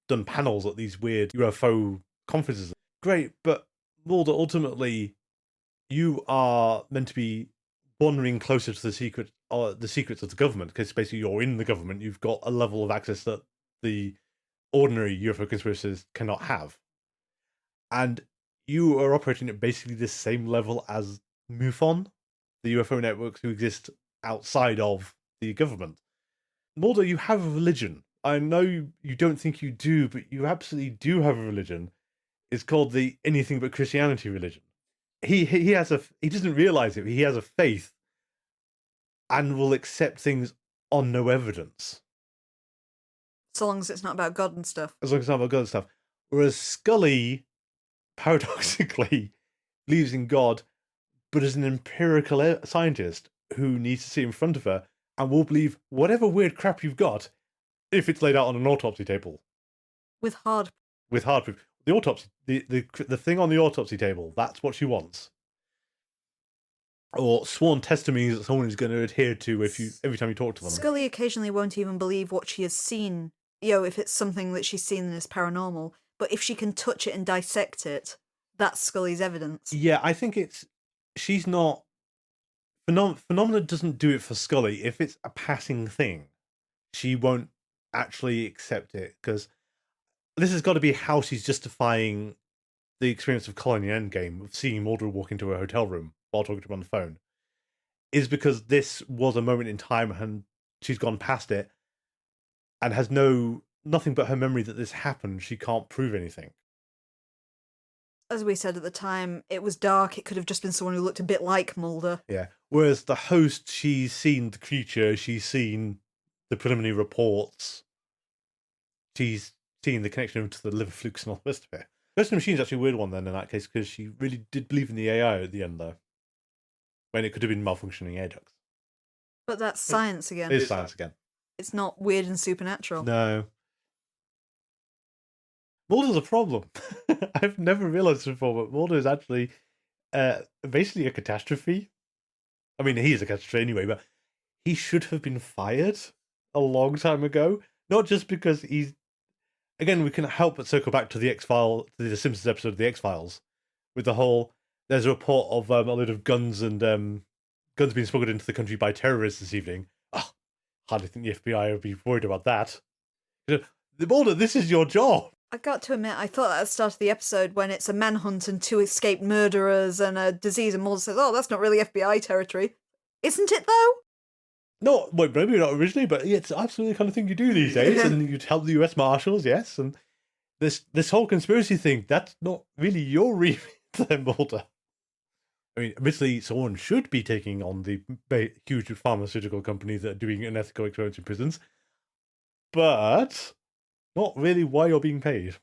done panels at these weird UFO conferences. Great, but Mulder, ultimately, you are meant to be wandering closer to the secrets of the government, because basically you're in the government. You've got a level of access that the ordinary UFO conspiracists cannot have, and you are operating at basically the same level as MUFON, the UFO networks who exist outside of the government. Mulder, you have a religion. I know you don't think you do, but you absolutely do have a religion. It's called the Anything But Christianity religion. He doesn't realize it, but he has a faith and will accept things on no evidence. So long as it's not about God and stuff. As long as it's not about God and stuff. Whereas Scully, paradoxically, believes in God, but is an empirical scientist who needs to see in front of her and will believe whatever weird crap you've got if it's laid out on an autopsy table. With hard proof. The autopsy, the thing on the autopsy table, that's what she wants. Or sworn testimonies that someone is going to adhere to every time you talk to them. Scully occasionally won't even believe what she has seen, if it's something that she's seen that is paranormal. But if she can touch it and dissect it, that's Scully's evidence. Yeah, I think she's not... Phenomena doesn't do it for Scully. If it's a passing thing, she won't actually accept it, because this has got to be how she's justifying the experience of Colony Endgame, of seeing Mulder walk into a hotel room while talking to him on the phone, is because this was a moment in time and she's gone past it and has nothing but her memory that this happened. She can't prove anything. As we said at the time, it was dark. It could have just been someone who looked a bit like Mulder. Yeah. Whereas the host, she's seen the creature, she's seen the preliminary reports, she's seen the connection to the liver flukes and all the rest of it. Ghost in the Machine is actually a weird one then in that case, because she really did believe in the AI at the end, though, when it could have been malfunctioning air ducts. But that's science again. It is science again. It's not weird and supernatural. No. Mulder's a problem. I've never realised this before, but Mulder is actually basically a catastrophe. I mean, he is a catastrophe anyway, but he should have been fired a long time ago. Not just because he's... Again, we can help but circle back to the X-Files, to the Simpsons episode of the X-Files, with the whole... There's a report of a load of guns and guns being smuggled into the country by terrorists this evening. Oh, hardly think the FBI would be worried about that. Mulder, this is your job. I got to admit, I thought at the start of the episode when it's a manhunt and 2 escaped murderers and a disease, and Mulder says, oh, that's not really FBI territory. Isn't it, though? No, well, maybe not originally, but it's absolutely the kind of thing you do these days, and you tell the US Marshals, yes, and this whole conspiracy thing, that's not really your remit then, Mulder. I mean, admittedly, someone should be taking on the huge pharmaceutical companies that are doing unethical experiments in prisons, but not really why you're being paid.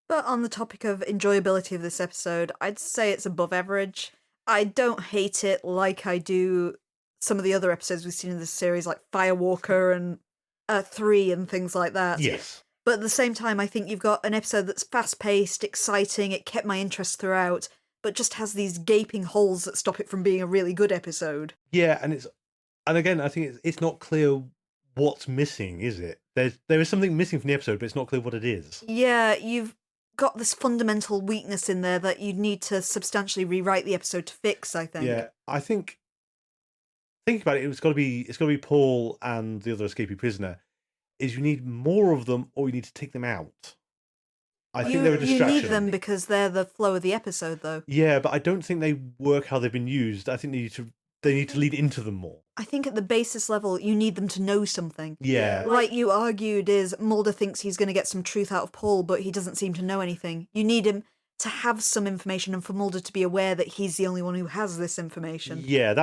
But on the topic of enjoyability of this episode, I'd say it's above average. I don't hate it like I do some of the other episodes we've seen in this series, like Firewalker and 3 and things like that. Yes. But at the same time, I think you've got an episode that's fast-paced, exciting, it kept my interest throughout, but just has these gaping holes that stop it from being a really good episode. Yeah, and again, I think it's not clear what's missing, is it? There is something missing from the episode, but it's not clear what it is. Yeah, you've got this fundamental weakness in there that you'd need to substantially rewrite the episode to fix, I think. Yeah, I think thinking about it, it's got to be Paul and the other escapee prisoner. Is you need more of them, or you need to take them out. I think they're a distraction. You need them because they're the flow of the episode, though. Yeah, but I don't think they work how they've been used. I think they need to lead into them more. I think at the basis level, you need them to know something. Yeah. Like you argued, is Mulder thinks he's going to get some truth out of Paul, but he doesn't seem to know anything. You need him to have some information and for Mulder to be aware that he's the only one who has this information. Yeah,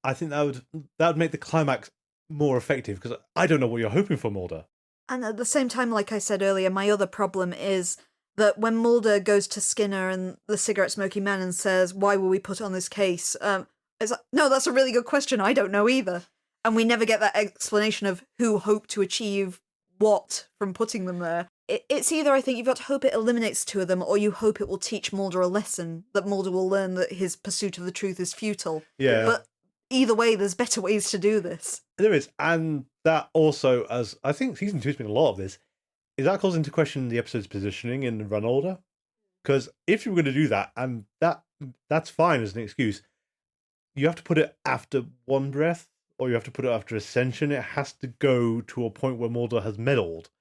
I think that would make the climax more effective, because I don't know what you're hoping for, Mulder. And at the same time, like I said earlier, my other problem is that when Mulder goes to Skinner and the cigarette-smoking man and says, "Why were we put on this case?" It's like, no, that's a really good question. I don't know either. And we never get that explanation of who hoped to achieve what from putting them there. It's either, I think, you've got to hope it eliminates 2 of them, or you hope it will teach Mulder a lesson, that Mulder will learn that his pursuit of the truth is futile. Yeah. But either way, there's better ways to do this. There is, and that also, as I think season 2's been a lot of this, is that calls into question the episode's positioning in the run order. Because if you were going to do that, and that's fine as an excuse, you have to put it after One Breath, or you have to put it after Ascension. It has to go to a point where Mulder has meddled,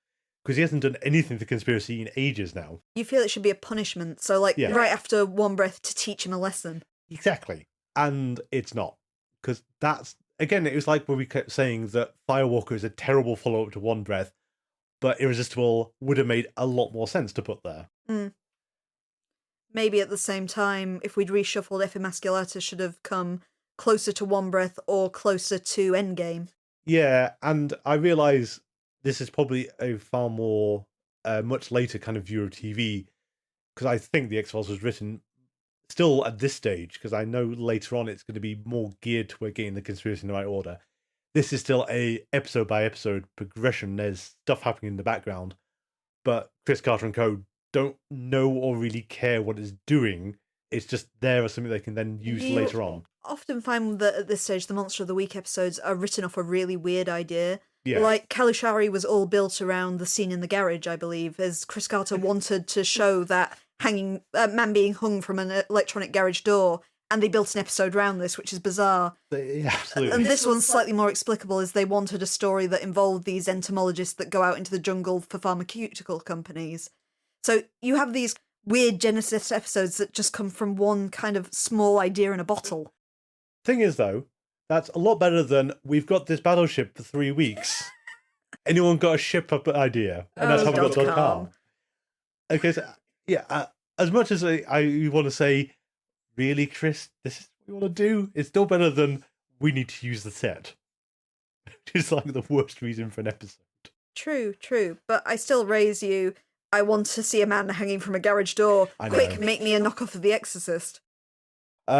because he hasn't done anything to conspiracy in ages now. You feel it should be a punishment, so right after One Breath to teach him a lesson. Exactly. And it's not. Because that's, again, it was like when we kept saying that Firewalker is a terrible follow-up to One Breath, but Irresistible would have made a lot more sense to put there. Maybe at the same time, if we'd reshuffled, if Emasculata should have come closer to One Breath or closer to Endgame. Yeah, and I realise this is probably a far more, much later kind of view of TV, because I think The X-Files was written still at this stage, because I know later on it's going to be more geared toward getting the conspiracy in the right order. This is still a episode-by-episode progression. There's stuff happening in the background, but Chris Carter and co. don't know or really care what it's doing. It's just there as something they can then use later on. Often find that at this stage, the Monster of the Week episodes are written off a really weird idea. Yeah. Like Calusari was all built around the scene in the garage, I believe, as Chris Carter wanted to show that man being hung from an electronic garage door, and they built an episode around this, which is bizarre. Yeah, absolutely. And this one's slightly more explicable, as they wanted a story that involved these entomologists that go out into the jungle for pharmaceutical companies. So you have these weird Genesis episodes that just come from one kind of small idea in a bottle. Thing is, though, that's a lot better than we've got this battleship for 3 weeks. Anyone got a ship up idea? And that's how we got .com. Okay, so, yeah, as much as I want to say, really, Chris, this is what you want to do, it's still better than we need to use the set. It's like the worst reason for an episode. True. But I still raise you. I want to see a man hanging from a garage door. Quick, make me a knockoff of The Exorcist. Do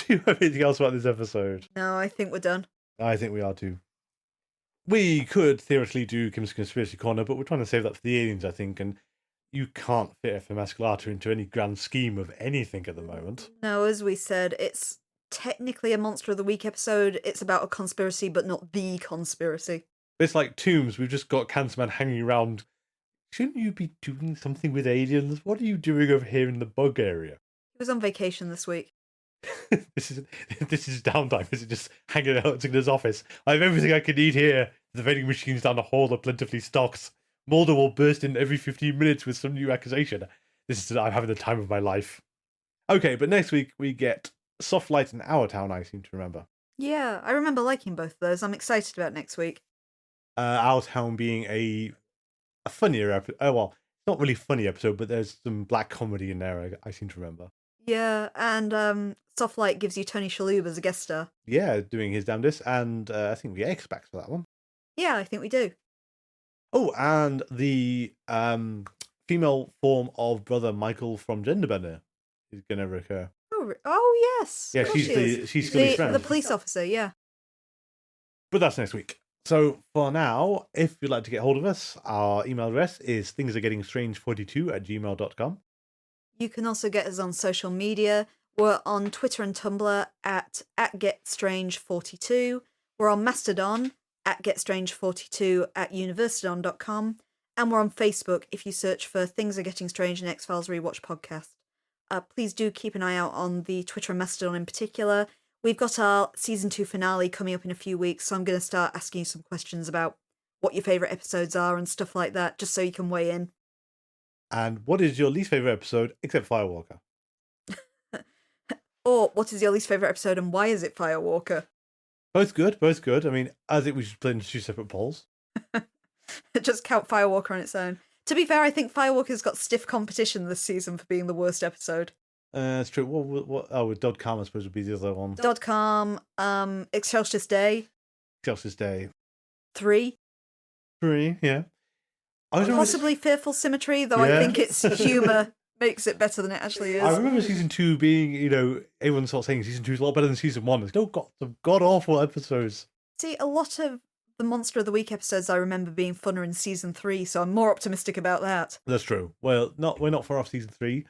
you have anything else about this episode? No, I think we're done. I think we are too. We could theoretically do Kim's Conspiracy Corner, but we're trying to save that for the aliens, I think, and you can't fit Emasculata into any grand scheme of anything at the moment. No, as we said, it's technically a Monster of the Week episode. It's about a conspiracy, but not the conspiracy. It's like Tombs, we've just got Cancer Man hanging around. Shouldn't you be doing something with aliens? What are you doing over here in the bug area? He was on vacation this week. This is downtime. Is it just hanging out in his office? I have everything I can need here. The vending machines down the hall are plentifully stocked. Mulder will burst in every 15 minutes with some new accusation. I'm having the time of my life. Okay, but next week we get Soft Light in Our Town, I seem to remember. Yeah, I remember liking both of those. I'm excited about next week. Our Town being a funnier episode. Oh, well, not really funny episode, but there's some black comedy in there, I seem to remember. Yeah, and Soft Light gives you Tony Shalhoub as a guest star. Yeah, doing his damnedest, and I think we get X-Backs for that one. Yeah, I think we do. Oh, and the female form of brother Michael from Genderbender is going to recur. Oh yes. Yeah, Of course she's Scully's friend. The police officer, yeah. But that's next week. So for now, if you'd like to get hold of us, our email address is thingsargettingstrange42@gmail.com. You can also get us on social media. We're on Twitter and Tumblr at @getstrange42. We're on Mastodon at getstrange42@universidon.com. And we're on Facebook if you search for Things Are Getting Strange and X-Files Rewatch Podcast. Please do keep an eye out on the Twitter and Mastodon in particular. We've got our season 2 finale coming up in a few weeks, so I'm going to start asking you some questions about what your favourite episodes are and stuff like that, just so you can weigh in. And what is your least favourite episode, except Firewalker? Or what is your least favourite episode and why is it Firewalker? Both good, both good. I mean, I think we should play into 2 separate polls. Just count Firewalker on its own. To be fair, I think Firewalker's got stiff competition this season for being the worst episode. That's true. What? Oh, Dodd Calm, I suppose, would be the other one. Dodd Calm, Excelsius Day. Excelsius Day. 3. 3, yeah. Possibly Fearful Symmetry, though I think its humour makes it better than it actually is. I remember season 2 being, everyone starts saying season 2 is a lot better than season 1. There's some god-awful episodes. See, a lot of the Monster of the Week episodes I remember being funner in season 3, so I'm more optimistic about that. That's true. Well, we're not far off season 3.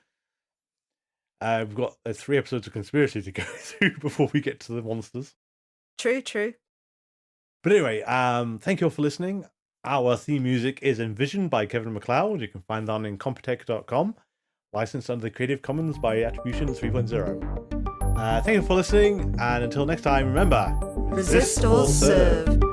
We've got 3 episodes of Conspiracy to go through before we get to the monsters. True. But anyway, thank you all for listening. Our theme music is Envisioned by Kevin MacLeod. You can find that on incompetech.com. Licensed under the Creative Commons by Attribution 3.0. Thank you for listening, and until next time, remember, resist or serve.